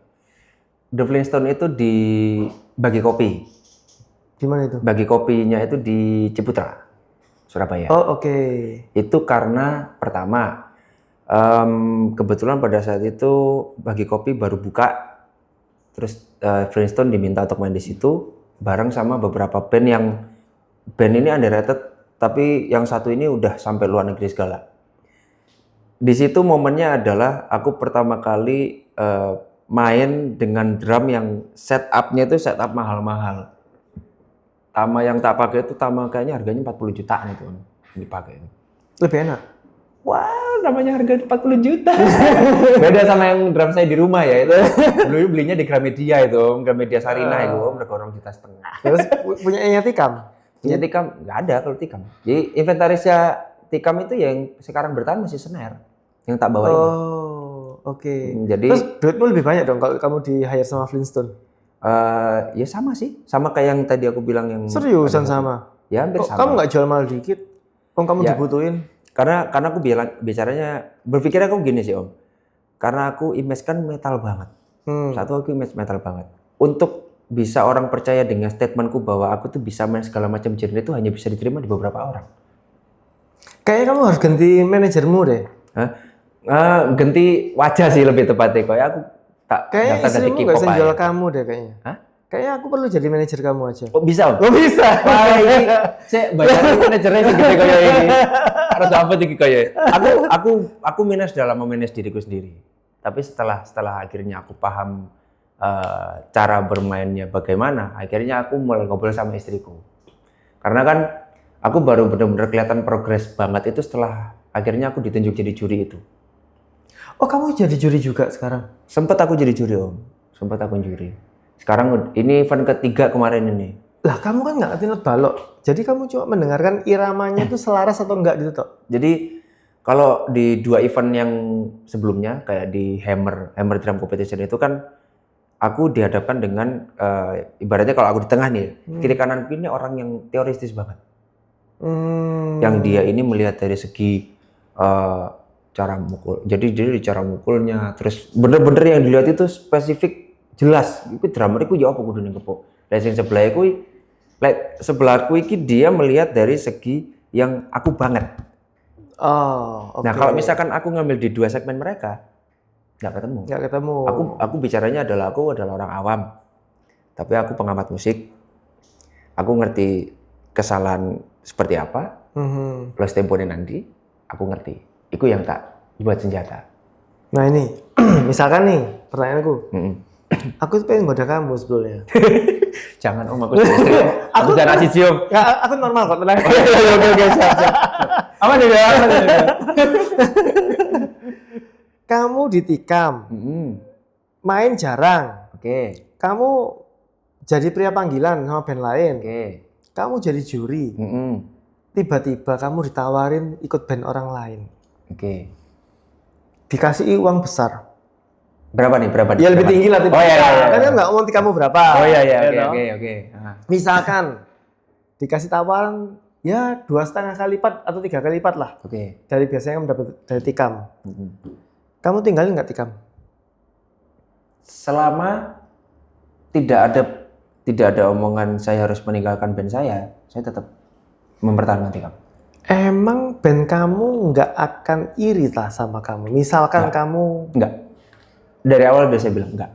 Speaker 1: The Flintstones itu di Bagi Kopi.
Speaker 2: Di mana itu?
Speaker 1: Bagi Kopinya itu di Ciputra, Surabaya.
Speaker 2: Oh, oke.
Speaker 1: Itu karena pertama, kebetulan pada saat itu Bagi Kopi baru buka, terus Flintstones diminta untuk main di situ. Bareng sama beberapa band ini underrated, tapi yang satu ini udah sampai luar negeri segala. Di situ momennya adalah aku pertama kali main dengan drum yang setupnya itu setup mahal-mahal. Tama yang tak pakai itu kayaknya harganya 40 jutaan itu dipakai.
Speaker 2: Lebih enak.
Speaker 1: Wah, namanya harga 40 juta. Beda sama yang drum saya di rumah ya itu. Dulu belinya di Gramedia itu, Gramedia Sarina itu, berapa Rp2,5 juta.
Speaker 2: Terus punya Tikam?
Speaker 1: Punya Tikam nggak ada kalau Tikam. Jadi inventarisnya Tikam itu yang sekarang bertahan masih Snare yang tak bawa ini.
Speaker 2: Oh, oke.
Speaker 1: Jadi
Speaker 2: terus duitmu lebih banyak dong kalau kamu di hire sama Flintstone?
Speaker 1: Ya sama sih, sama kayak yang tadi aku bilang yang.
Speaker 2: Seriusan sama?
Speaker 1: Ya hampir sama.
Speaker 2: Kamu nggak jual mahal dikit? Kamu
Speaker 1: ya.
Speaker 2: dibutuhin?
Speaker 1: Karena aku berpikirnya aku gini sih Om. Karena aku image kan metal banget. Satu aku image metal banget. Untuk bisa orang percaya dengan statementku bahwa aku tuh bisa main segala macam genre itu hanya bisa diterima di beberapa orang.
Speaker 2: Kayaknya kamu harus ganti manajermu deh.
Speaker 1: Hah? Ganti wajah sih lebih tepatnya. Kayak aku tak
Speaker 2: Kayaknya
Speaker 1: daftar ganti
Speaker 2: istrimu
Speaker 1: K-pop
Speaker 2: gak usah jual
Speaker 1: aja.
Speaker 2: kamu deh kayaknya.
Speaker 1: Hah?
Speaker 2: Kayaknya aku perlu jadi manajer kamu aja.
Speaker 1: Oh bisa? Om?
Speaker 2: Oh bisa.
Speaker 1: Wah, ini saya bayarin manajernya segede kayak ini. Harus apa tinggi kayak. Aku minus dalam memanage diriku sendiri. Tapi setelah akhirnya aku paham cara bermainnya bagaimana, akhirnya aku mulai ngobrol sama istriku. Karena kan aku baru benar-benar kelihatan progres banget itu setelah akhirnya aku ditunjuk jadi juri itu.
Speaker 2: Oh kamu jadi juri juga sekarang?
Speaker 1: Sempat aku jadi juri Om, sempat aku juri. Sekarang ini event ketiga kemarin ini.
Speaker 2: Lah kamu kan nggak ngerti not balok, jadi kamu cuma mendengarkan iramanya itu selaras atau enggak gitu toh?
Speaker 1: Jadi kalau di 2 event yang sebelumnya kayak di Hammer Drum Competition itu kan aku dihadapkan dengan ibaratnya kalau aku di tengah nih, kiri kananku ini orang yang teoristis banget. Yang dia ini melihat dari segi cara mukul. Jadi cara mukulnya, terus bener-bener yang dilihat itu spesifik jelas. Itu drummer iku ya apa kudu ning kepok. Lah sing sebelahku iki dia melihat dari segi yang aku banget.
Speaker 2: Oh, oke.
Speaker 1: Nah, kalau misalkan aku ngambil di 2 segmen mereka, nggak ketemu.
Speaker 2: Nggak ketemu.
Speaker 1: Aku bicaranya aku adalah orang awam. Tapi aku pengamat musik. Aku ngerti kesalahan seperti apa. Plus temponya nanti, aku ngerti. Itu yang tak buat senjata.
Speaker 2: Nah ini, misalkan nih pertanyaanku. Aku tuh pengen goda kamu sebetulnya.
Speaker 1: Jangan Om, aku istri. Aku jangan nasi cium.
Speaker 2: Aku normal kok, tenang.
Speaker 1: Oke, siap. Aman ya?
Speaker 2: Kamu ditikam, main jarang.
Speaker 1: Oke.
Speaker 2: Kamu jadi pria panggilan sama band lain.
Speaker 1: Oke.
Speaker 2: Kamu jadi juri. Tiba-tiba kamu ditawarin ikut band orang lain.
Speaker 1: Oke.
Speaker 2: Dikasih uang besar.
Speaker 1: Berapa nih?
Speaker 2: Ya lebih tinggi lah.
Speaker 1: Oh iya.
Speaker 2: Kan nggak ngomong kamu berapa.
Speaker 1: Oh iya. Oke.
Speaker 2: Misalkan dikasih tawaran ya 2,5 kali lipat atau 3 kali lipat lah.
Speaker 1: Oke.
Speaker 2: Dari biasanya kamu dapat dari tikam. Kamu tinggalin nggak tikam?
Speaker 1: Selama tidak ada omongan saya harus meninggalkan band saya tetap mempertahankan tikam.
Speaker 2: Emang band kamu nggak akan iri lah sama kamu? Misalkan kamu
Speaker 1: Enggak. Dari awal udah saya bilang enggak.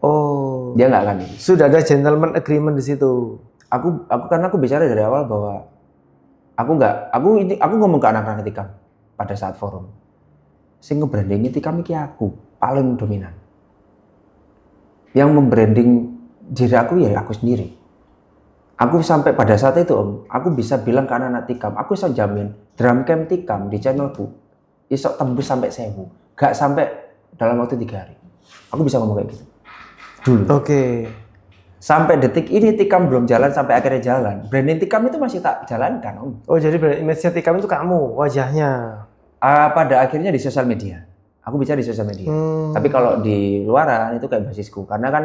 Speaker 2: Oh.
Speaker 1: Dia enggak akan iri.
Speaker 2: Sudah ada gentleman agreement di situ.
Speaker 1: Karena aku bicara dari awal bahwa aku ngomong ke anak-anak tikam pada saat forum. Sing nge-branding tikam iki aku paling dominan. Yang membranding diri aku ya aku sendiri. Aku sampai pada saat itu Om, aku bisa bilang ke anak-anak tikam, aku bisa jamin drum camp tikam di channelku isok tembus sampai 1000, gak sampai dalam waktu 3 hari. Aku bisa ngomong kayak gitu. Dulu.
Speaker 2: Oke.
Speaker 1: Sampai detik ini tikam belum jalan sampai akhirnya jalan. Branding tikam itu masih tak jalankan Om.
Speaker 2: Oh jadi image tikam itu kamu, wajahnya.
Speaker 1: Pada akhirnya di sosial media. Aku bicara di sosial media. Tapi kalau di luaran itu kayak basisku. Karena kan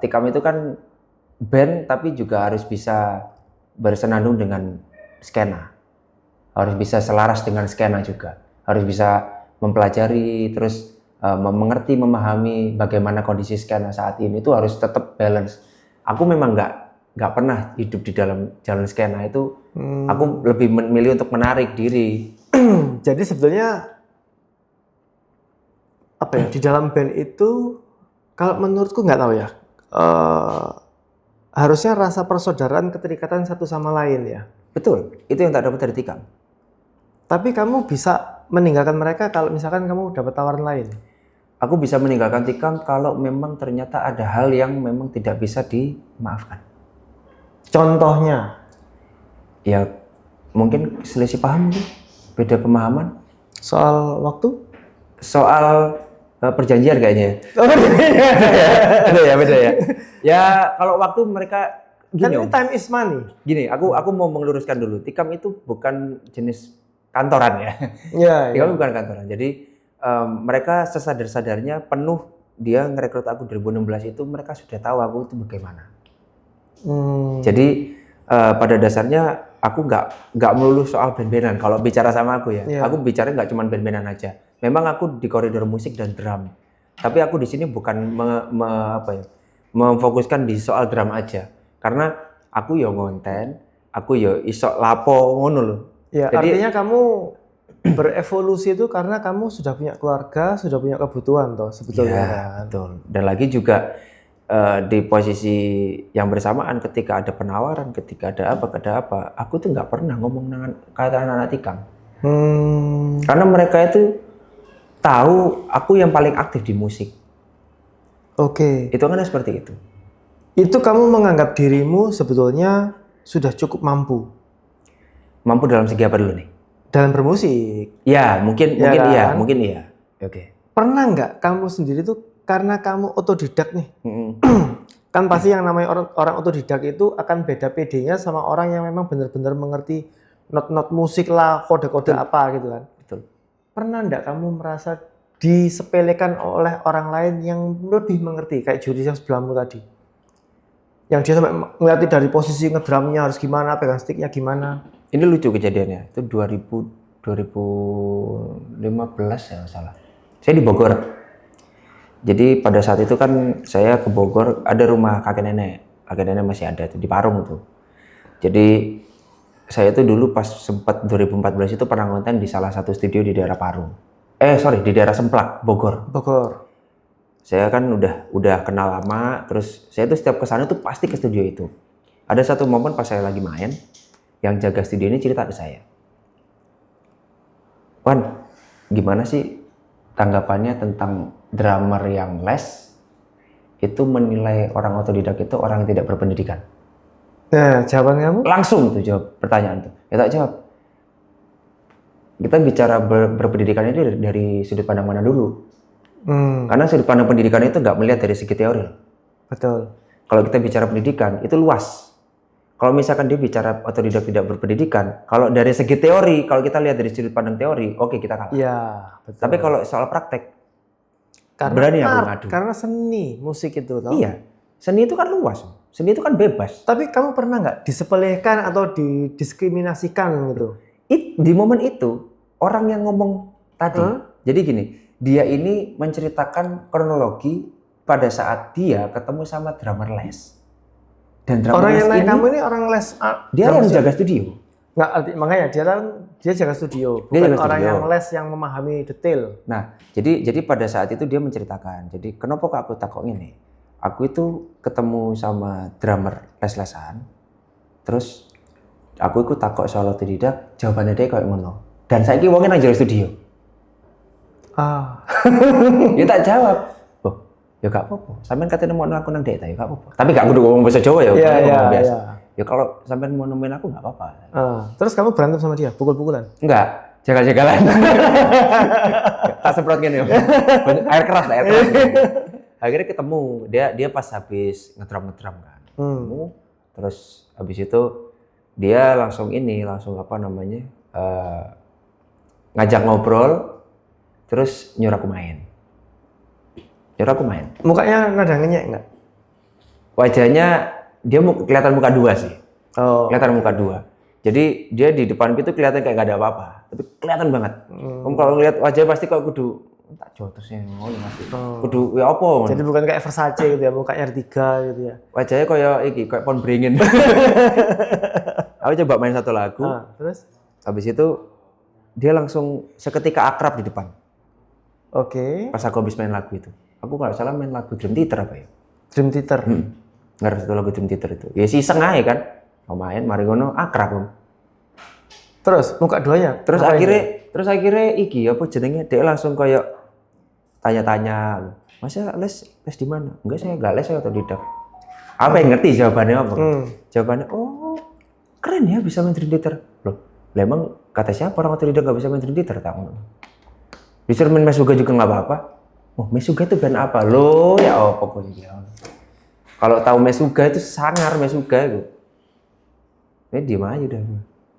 Speaker 1: tikam itu kan band tapi juga harus bisa bersenandung dengan skena. Harus bisa selaras dengan skena juga. Harus bisa mempelajari, terus mengerti, memahami bagaimana kondisi skena saat ini. Itu harus tetap balance. Aku memang nggak pernah hidup di dalam jalan skena itu. Aku lebih memilih untuk menarik diri.
Speaker 2: Jadi sebetulnya apa ya, di dalam band itu kalau menurutku nggak tahu ya, harusnya rasa persaudaraan, keterikatan satu sama lain ya.
Speaker 1: Betul, itu yang tak dapat dari tikam.
Speaker 2: Tapi kamu bisa meninggalkan mereka kalau misalkan kamu dapat tawaran lain.
Speaker 1: Aku bisa meninggalkan tikam kalau memang ternyata ada hal yang memang tidak bisa dimaafkan.
Speaker 2: Contohnya?
Speaker 1: Ya mungkin selisih paham mungkin. Beda pemahaman.
Speaker 2: Soal waktu?
Speaker 1: Soal perjanjian kayaknya. Beda ya. Ya kalau waktu mereka gini.
Speaker 2: Kan ini time is money.
Speaker 1: Gini, aku mau meluruskan dulu. Tikam itu bukan jenis kantoran ya.
Speaker 2: Iya.
Speaker 1: Tikam bukan kantoran. Jadi mereka sesadar-sadarnya penuh dia ngerekrut aku 2016 itu mereka sudah tahu aku itu bagaimana. Jadi pada dasarnya aku nggak melulu soal band-bandan kalau bicara sama aku ya. Aku bicara nggak cuma band-bandan aja. Memang aku di koridor musik dan drum. Tapi aku di sini bukan memfokuskan di soal drum aja. Karena aku yo ngonten, aku yo iso lapo ngono loh.
Speaker 2: Ya, jadi, artinya kamu berevolusi itu karena kamu sudah punya keluarga, sudah punya kebutuhan toh sebetulnya
Speaker 1: ya,
Speaker 2: kan.
Speaker 1: Betul. Dan lagi juga di posisi yang bersamaan ketika ada penawaran, ketika ada apa, aku tuh nggak pernah ngomong dengan kata anak-anak tikang. Karena mereka itu tahu aku yang paling aktif di musik.
Speaker 2: Oke.
Speaker 1: Itu kan seperti itu.
Speaker 2: Itu kamu menganggap dirimu sebetulnya sudah cukup mampu.
Speaker 1: Mampu dalam segi apa dulu nih?
Speaker 2: Dalam bermusik.
Speaker 1: Ya, mungkin
Speaker 2: kan?
Speaker 1: mungkin iya. Oke.
Speaker 2: Pernah nggak kamu sendiri tuh karena kamu otodidak nih? Kan pasti yang namanya orang otodidak itu akan beda PD-nya sama orang yang memang benar-benar mengerti not musik lah, kode-kode apa gitu kan.
Speaker 1: Betul.
Speaker 2: Pernah nggak kamu merasa disepelekan oleh orang lain yang lebih mengerti kayak juri yang sebelahmu tadi? Yang dia sampai ngeliatin dari posisi ngedrumnya harus gimana, pegang sticknya gimana.
Speaker 1: Ini lucu kejadiannya. Itu 2015 ya salah. Saya di Bogor. Jadi pada saat itu kan saya ke Bogor, ada rumah kakek nenek. Kakek nenek masih ada tuh di Parung tuh. Jadi saya itu dulu pas sempat 2014 itu pernah ngonten di salah satu studio di daerah Parung. Di daerah Semplak, Bogor. Saya kan udah kenal lama, terus saya tuh setiap kesana tuh pasti ke studio itu. Ada satu momen pas saya lagi main, yang jaga studio ini cerita ke saya. Wan, gimana sih tanggapannya tentang drummer yang les itu menilai orang otodidak itu orang yang tidak berpendidikan?
Speaker 2: Nah, jawaban kamu?
Speaker 1: Langsung tuh jawab pertanyaan tuh. Ya tak jawab. Kita bicara berpendidikan ini dari sudut pandang mana dulu? Karena sudut pandang pendidikan itu nggak melihat dari segi teori.
Speaker 2: Betul.
Speaker 1: Kalau kita bicara pendidikan itu luas. Kalau misalkan dia bicara otodidak tidak berpendidikan, kalau dari segi teori, kalau kita lihat dari sudut pandang teori, oke kita kalah.
Speaker 2: Iya, betul.
Speaker 1: Tapi kalau soal praktek,
Speaker 2: karena
Speaker 1: berani aku ngadu.
Speaker 2: Karena seni musik itu, toh?
Speaker 1: Iya, seni itu kan luas, seni itu kan bebas.
Speaker 2: Tapi kamu pernah nggak disepelekan atau didiskriminasikan gitu?
Speaker 1: Di momen itu, orang yang ngomong tadi, jadi gini, dia ini menceritakan kronologi pada saat dia ketemu sama drummer les. Dan
Speaker 2: orang yang naik kamu ini orang les,
Speaker 1: dia yang jaga studio.
Speaker 2: Nggak, makanya dia jaga studio, bukan orang yang les yang memahami detail.
Speaker 1: Nah, jadi pada saat itu dia menceritakan. Jadi kenapa kok aku takut ini? Aku itu ketemu sama drummer les-lesan, terus aku ikut takut soal otodidak, jawabannya dia kayak ngono. Dan saya kira wongnya nang jaga studio. Dia tak jawab. Ya gak apa-apa. Sampean katanya mau aku nang dek ya gak apa-apa. Tapi gak kudu ngomong bahasa Jawa ya, ngomong biasa. Ya kalau sampean mau nemuin aku gak apa-apa.
Speaker 2: Terus kamu berantem sama dia, pukul-pukulan?
Speaker 1: Enggak, jagal-jagalan. Tak semprot gini. Air keras. Akhirnya ketemu. Dia pas habis ngetram kan. Terus habis itu dia langsung ngajak ngobrol, terus nyuruh aku main.
Speaker 2: Mukanya nada ngenyek nggak?
Speaker 1: Wajahnya dia kelihatan muka dua sih. Kelihatan muka dua. Jadi dia di depan itu kelihatan kayak gak ada apa-apa, tapi kelihatan banget. Kalau ngeliat wajahnya pasti kok kudu tak jotusnya ngono masih. Kudu ya apa?
Speaker 2: Jadi bukan kayak Versace gitu ya, mukanya R3 gitu ya.
Speaker 1: Wajahnya kayak pohon beringin. Aku coba main satu lagu.
Speaker 2: Terus?
Speaker 1: Habis itu dia langsung seketika akrab di depan.
Speaker 2: Oke.
Speaker 1: Pas aku habis main lagu itu. Aku nggak salah main lagu Dream Theater apa ya?
Speaker 2: Dream Theater.
Speaker 1: Nggak ada satu lagu Dream Theater itu. Ya iseng aja kan. Mau main, mari ngono akrab.
Speaker 2: Terus muka duanya.
Speaker 1: Terus akhirnya apa jenenge? Dia langsung kayak tanya-tanya. Masa les di mana? Enggak, saya nggak les, saya otodidak. Apa yang ngerti jawabannya apa? Jawabannya, oh keren ya bisa main Dream Theater. Loh, emang kata siapa orang otodidak nggak bisa main Dream Theater? Disuruh main Mesuga juga nggak apa-apa. Oh, Mesuga itu band apa? Loh, ya apa pokoknya. Kalau tahu Mesuga itu sangar Mesuga itu. Diem aja udah.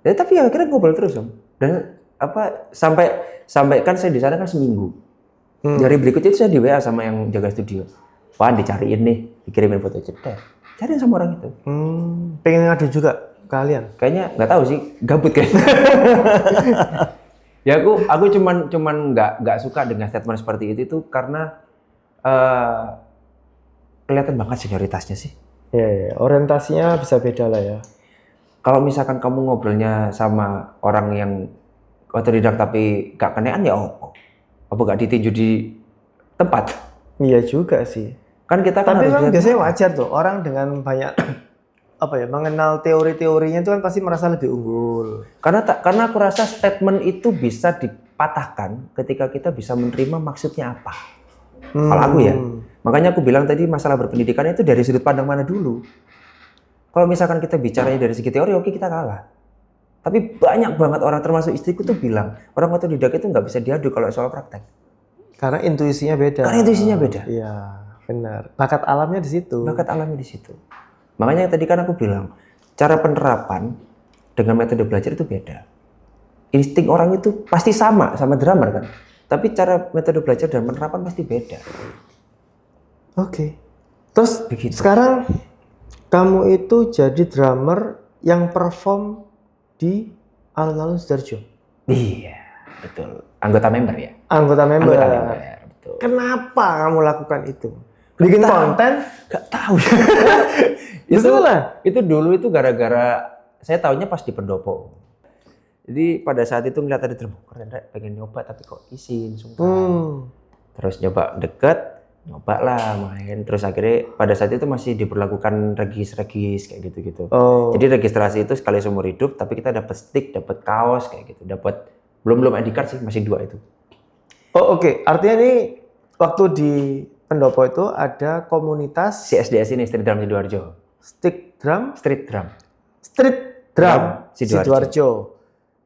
Speaker 1: Ya, tapi akhirnya ngobrol terus, Om. Dan sampai kan saya di sana kan seminggu. Dari berikutnya itu saya di WA sama yang jaga studio. Wah, dicariin nih, dikirimin foto cetek. Cariin sama orang itu.
Speaker 2: Pengen ngadu juga kalian?
Speaker 1: Kayaknya nggak tahu sih, gabut kayaknya. Ya aku cuman nggak suka dengan statement seperti itu karena kelihatan banget senioritasnya sih.
Speaker 2: Ya, orientasinya bisa beda lah ya.
Speaker 1: Kalau misalkan kamu ngobrolnya sama orang yang otodidak tapi gak kenean ya apa gak ditinju di tempat?
Speaker 2: Iya juga sih.
Speaker 1: Kan kita kan
Speaker 2: tapi
Speaker 1: harus
Speaker 2: kan biasanya wajar tuh orang dengan banyak mengenal teori-teorinya itu kan pasti merasa lebih unggul.
Speaker 1: Karena aku rasa statement itu bisa dipatahkan ketika kita bisa menerima maksudnya apa. Kalau aku ya. Makanya aku bilang tadi masalah berpendidikan itu dari sudut pandang mana dulu. Kalau misalkan kita bicaranya dari segi teori, oke kita kalah. Tapi banyak banget orang termasuk istriku tuh bilang orang otodidak itu nggak bisa diadu kalau soal praktek.
Speaker 2: Karena intuisinya beda. Iya, benar. Bakat alamnya di situ.
Speaker 1: Makanya tadi kan aku bilang cara penerapan dengan metode belajar itu beda. Insting orang itu pasti sama drummer kan. Tapi cara metode belajar dan penerapan pasti beda.
Speaker 2: Oke. Terus
Speaker 1: begitu.
Speaker 2: Sekarang kamu itu jadi drummer yang perform di Alun-Alun Sidoarjo.
Speaker 1: Iya, betul. Anggota member ya?
Speaker 2: Anggota member,
Speaker 1: betul.
Speaker 2: Kenapa kamu lakukan itu? Bikin konten?
Speaker 1: Gak tahu. Itu dulu itu gara-gara saya tahunya pas di pendopo. Jadi pada saat itu ngeliat ada drum, keren Rek, pengen nyoba tapi kok izin, sungkan. Terus nyoba deket, nyoba lah main. Terus akhirnya pada saat itu masih diberlakukan regis kayak gitu-gitu. Jadi registrasi itu sekali seumur hidup, tapi kita dapat stick, dapat kaos kayak gitu, dapat belum ID card sih, masih 2 itu.
Speaker 2: Oke. Artinya ini waktu di pendopo itu ada komunitas
Speaker 1: CSDS ini, Street Drum Sidoarjo.
Speaker 2: Street Drum Sidoarjo.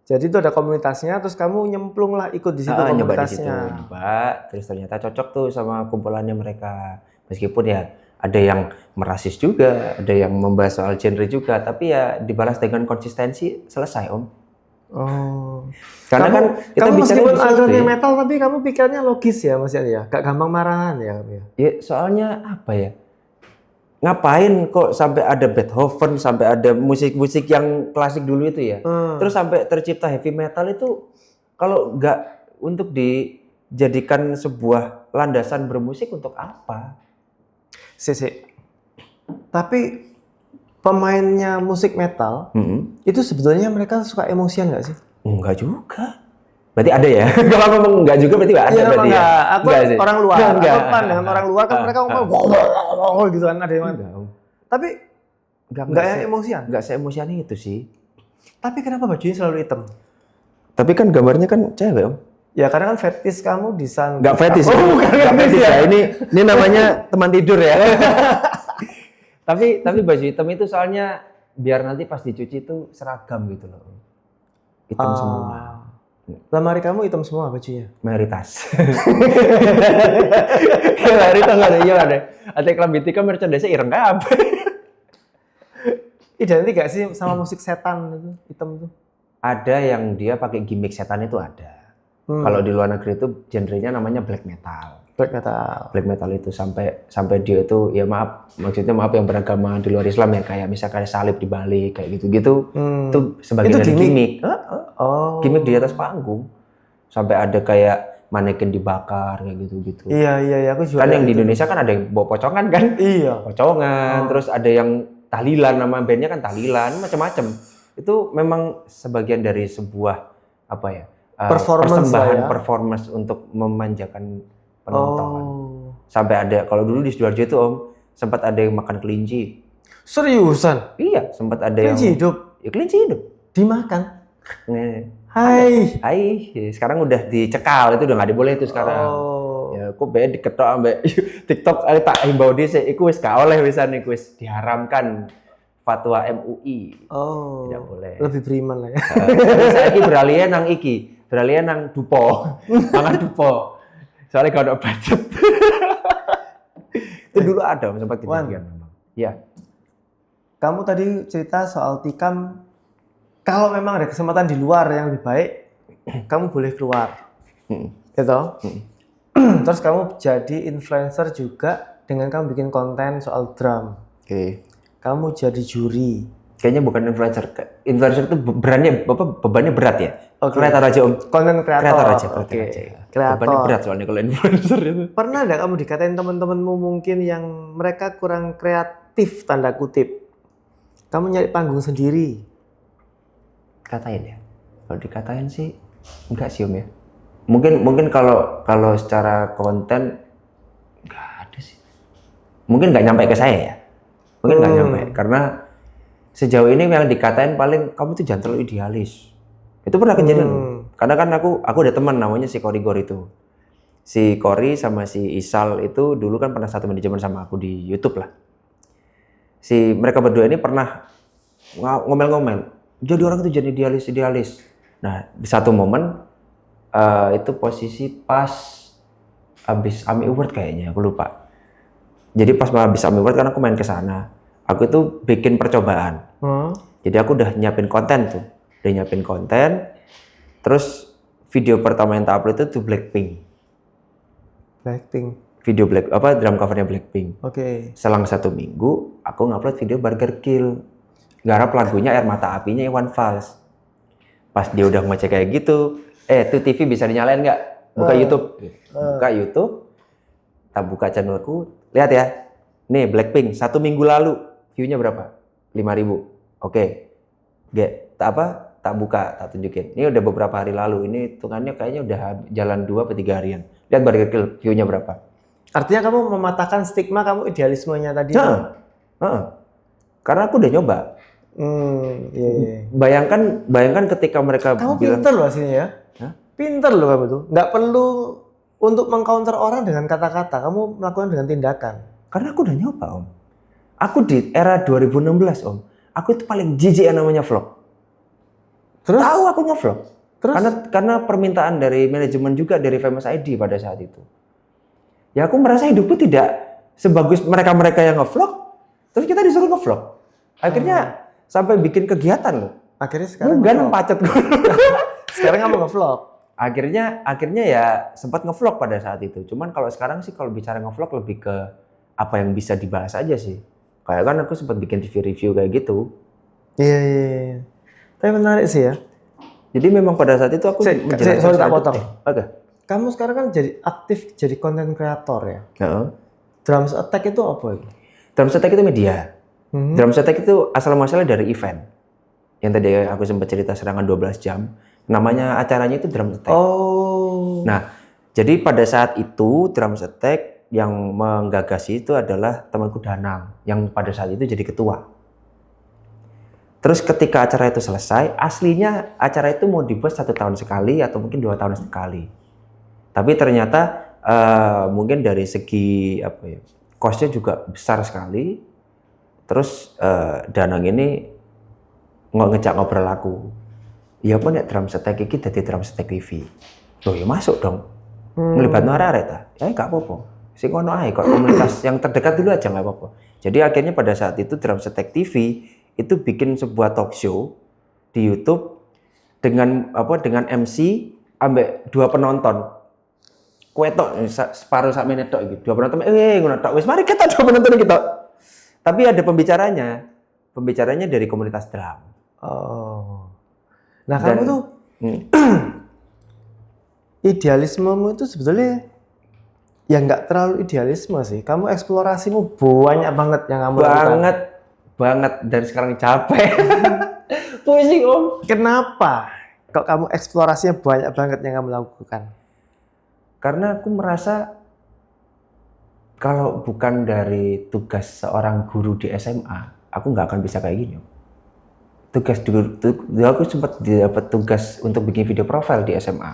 Speaker 2: Jadi itu ada komunitasnya, terus kamu nyemplung lah ikut di situ komunitasnya.
Speaker 1: Nyoba, terus ternyata cocok tuh sama kumpulannya mereka. Meskipun ya ada yang merasis juga, ada yang membahas soal genre juga, tapi ya dibalas dengan konsistensi, selesai Om. Karena kan kita
Speaker 2: meskipun alirannya metal, tapi kamu pikirnya logis ya Mas Yan ya, gak gampang marahan ya.
Speaker 1: Ya soalnya apa ya? Ngapain kok sampai ada Beethoven, sampai ada musik-musik yang klasik dulu itu ya. Terus sampai tercipta heavy metal itu kalau nggak untuk dijadikan sebuah landasan bermusik untuk apa?
Speaker 2: Tapi pemainnya musik metal itu sebetulnya mereka suka emosian nggak sih?
Speaker 1: Enggak juga. Berarti ada ya? Kalau ngomong enggak juga berarti ada berarti ya?
Speaker 2: Aku orang luar. Aku pandangan orang luar kan mereka ngomong gitu kan, ada yang tapi enggak yang emosian.
Speaker 1: Enggak se-emosian itu sih.
Speaker 2: Tapi kenapa bajunya selalu hitam?
Speaker 1: Tapi kan gambarnya kan cewek Om.
Speaker 2: Ya karena kan fetish kamu di sana.
Speaker 1: Enggak fetish. Bukan fetish ya. Ini namanya teman tidur ya. Tapi baju hitam itu soalnya biar nanti pas dicuci itu seragam gitu loh. Hitam semua.
Speaker 2: Lemari kamu hitam semua bajunya?
Speaker 1: Mayoritas. Mayoritas nggak ada, iya ada. Ada kelambi tika merchandise ireng kabeh.
Speaker 2: Identik gak sih sama musik setan itu hitam itu?
Speaker 1: Ada yang dia pakai gimmick setan itu ada. Kalau di luar negeri itu genrenya namanya black metal. Black metal itu sampai dia itu ya maksudnya maaf yang beragama di luar Islam ya, kayak misalkan salib di balik kayak gitu-gitu. Itu sebagian dari gimmick. Gimmick di atas panggung. Sampai ada kayak manekin dibakar kayak gitu-gitu.
Speaker 2: Iya, aku juga.
Speaker 1: Kan yang di Indonesia kan ada yang bawa pocongan kan?
Speaker 2: Iya.
Speaker 1: Pocongan, terus ada yang tahlilan, nama bandnya kan tahlilan, macam-macam. Itu memang sebagian dari sebuah persembahan performance untuk memanjakan penonton. Sampai ada, kalau dulu di Sidoarjo itu Om, sempat ada yang makan kelinci.
Speaker 2: Seriusan?
Speaker 1: Iya, sempat ada
Speaker 2: kelinci
Speaker 1: yang
Speaker 2: hidup?
Speaker 1: Ya kelinci hidup.
Speaker 2: Dimakan?
Speaker 1: Hai. Sekarang udah dicekal, itu udah nggak boleh itu sekarang. Ya, kok beda diketok ambek TikTok tak himbau dhisik iku wis gak oleh wisan iku wis diharamkan fatwa MUI. Tidak boleh.
Speaker 2: Lebih beriman lah ya.
Speaker 1: Saiki beralihnya nang iki, beralihnya nang dupo. Mangan dupo. Soalnya gak ada budget. Itu dulu ada sempat kejadian memang. Ya.
Speaker 2: Kamu tadi cerita soal tikam, kalau memang ada kesempatan di luar yang lebih baik, kamu boleh keluar. Gitu? Terus kamu jadi influencer juga dengan kamu bikin konten soal drum.
Speaker 1: Oke.
Speaker 2: Kamu jadi juri.
Speaker 1: Kayaknya bukan influencer. Influencer itu bebannya berat ya. Kreator aja Om.
Speaker 2: Konten kreator.
Speaker 1: Kreator aja.
Speaker 2: Kreator.
Speaker 1: Bebannya berat soalnya kalau influencer itu.
Speaker 2: Pernah nggak kamu dikatain teman-temanmu mungkin yang mereka kurang kreatif tanda kutip? Kamu nyari panggung sendiri.
Speaker 1: Katain ya. Kalau dikatain sih enggak sih Om ya. Mungkin kalau secara konten enggak ada sih. Mungkin nggak nyampe ke saya ya. Mungkin nggak nyampe karena sejauh ini yang dikatain paling kamu tuh jangan terlalu idealis. Itu pernah kejadian. Karena kan aku ada teman namanya si Korigor itu. Si Kori sama si Isal itu dulu kan pernah satu manajemen sama aku di YouTube lah. Mereka berdua ini pernah ngomel-ngomel. Jadi orang itu jadi idealis. Nah, di satu momen itu posisi pas habis AMI Award kayaknya, aku lupa. Jadi pas habis AMI Award kan aku main ke sana. Aku itu bikin percobaan. Jadi aku udah nyiapin konten tuh. Terus video pertama yang tak upload itu Blackpink. Video drum covernya Blackpink.
Speaker 2: Oke.
Speaker 1: Selang 1 minggu, aku ngupload video Burger Kill. Garap lagunya Air Mata Apinya Iwan Fals. Pas dia udah ngecek kayak gitu, tuh TV bisa dinyalain nggak? Buka YouTube. Buka YouTube, tak buka channelku, lihat ya. Nih Blackpink 1 minggu lalu view-nya berapa? 5.000. Oke. Tak buka, tak tunjukin. Ini udah beberapa hari lalu. Ini hitungannya kayaknya udah jalan 2 atau 3 harian. Lihat Burger Kill view-nya berapa?
Speaker 2: Artinya kamu mematahkan stigma kamu idealismenya tadi.
Speaker 1: Karena aku udah nyoba.
Speaker 2: Iya.
Speaker 1: Bayangkan ketika mereka
Speaker 2: kamu
Speaker 1: bilang,
Speaker 2: pinter loh aslinya ya. Pinter loh kamu tuh. Nggak perlu untuk mengcounter orang dengan kata-kata. Kamu melakukan dengan tindakan.
Speaker 1: Karena aku udah nyoba Om. Aku di era 2016 Om. Aku itu paling jijik yang namanya vlog.
Speaker 2: Terus?
Speaker 1: Tahu aku nge-vlog.
Speaker 2: Terus?
Speaker 1: Karena permintaan dari manajemen juga dari Famous ID pada saat itu. Ya aku merasa hidupku tidak sebagus mereka-mereka yang nge-vlog. Terus kita disuruh nge-vlog. Akhirnya sampai bikin kegiatan loh.
Speaker 2: Akhirnya sekarang
Speaker 1: pacet gue.
Speaker 2: Sekarang kamu nge-vlog.
Speaker 1: Akhirnya ya sempat nge-vlog pada saat itu. Cuman kalau sekarang sih kalau bicara nge-vlog lebih ke apa yang bisa dibahas aja sih. Kayak kan aku sempat bikin review kayak gitu.
Speaker 2: Iya. Tapi menarik sih ya.
Speaker 1: Jadi memang pada saat itu aku
Speaker 2: sorry tak potong.
Speaker 1: Oke.
Speaker 2: Kamu sekarang kan jadi aktif jadi content creator ya. Drums Attack itu apa itu?
Speaker 1: Drums Attack itu media. Drums Attack itu asal muasalnya dari event. Yang tadi aku sempat cerita serangan 12 jam. Namanya acaranya itu Drums Attack.
Speaker 2: Oh.
Speaker 1: Nah, jadi pada saat itu Drums Attack yang menggagasi itu adalah temanku Danang yang pada saat itu jadi ketua. Terus ketika acara itu selesai, aslinya acara itu mau dibuat 1 tahun sekali atau mungkin 2 tahun sekali. Tapi ternyata mungkin dari segi cost-nya juga besar sekali. Terus Danang ini ngejak ngobrol aku. Iya apa nek Drums Attack iki dadi Drums Attack TV. Loh ya masuk dong. Melibatno arek-arek ta. Ya enggak apa-apa. Sing ngono ae kok komunitas yang terdekat dulu aja enggak apa-apa. Jadi akhirnya pada saat itu Drums Attack TV itu bikin sebuah talk show di YouTube dengan MC ambek 2 penonton. Kowe tok separuh sak menit tok iki. 2 penonton ngono tok. Wis mari kita 2 penonton iki tok. Tapi ada pembicaranya dari komunitas drum.
Speaker 2: Oh. Nah, kamu tuh idealismemu itu sebetulnya ya nggak terlalu idealisme sih. Kamu eksplorasimu banyak banget yang kamu lakukan.
Speaker 1: Banget dan sekarang capek. Pusing Om.
Speaker 2: Kenapa? Kok kamu eksplorasinya banyak banget yang kamu lakukan?
Speaker 1: Karena aku merasa kalau bukan dari tugas seorang guru di SMA, aku nggak akan bisa kayak gini. Aku sempat dapat tugas untuk bikin video profile di SMA.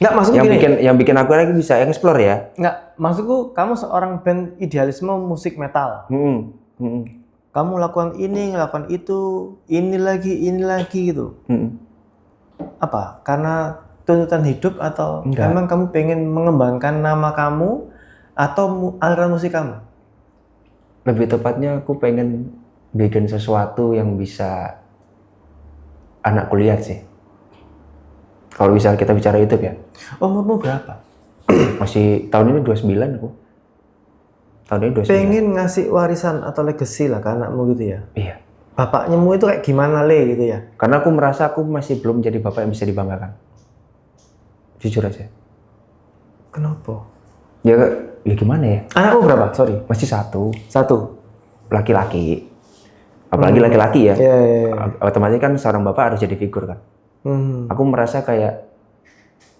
Speaker 2: Nggak, maksudku
Speaker 1: yang bikin aku lagi bisa explore ya.
Speaker 2: Nggak, maksudku kamu seorang band idealisme musik metal. Kamu lakukan ini, ngelakukan itu, ini lagi gitu. Apa? Karena tuntutan hidup atau memang kamu pengen mengembangkan nama kamu atau aliran musik kamu?
Speaker 1: Lebih tepatnya aku pengen bikin sesuatu yang bisa anakku lihat sih. Kalau bisa kita bicara YouTube ya.
Speaker 2: Umurmu berapa?
Speaker 1: Masih tahun ini 29 aku. Tahun ini 29.
Speaker 2: Pengen ngasih warisan atau legacy lah ke anakmu gitu ya?
Speaker 1: Iya.
Speaker 2: bapaknya itu kayak gimana gitu ya?
Speaker 1: Karena aku merasa aku masih belum jadi bapak yang bisa dibanggakan. Jujur aja.
Speaker 2: Kenapa?
Speaker 1: Ya gimana ya?
Speaker 2: Anakku berapa? Sorry.
Speaker 1: Masih satu. Laki-laki. Apalagi laki-laki ya. Otomatis kan seorang bapak harus jadi figur kan. Aku merasa kayak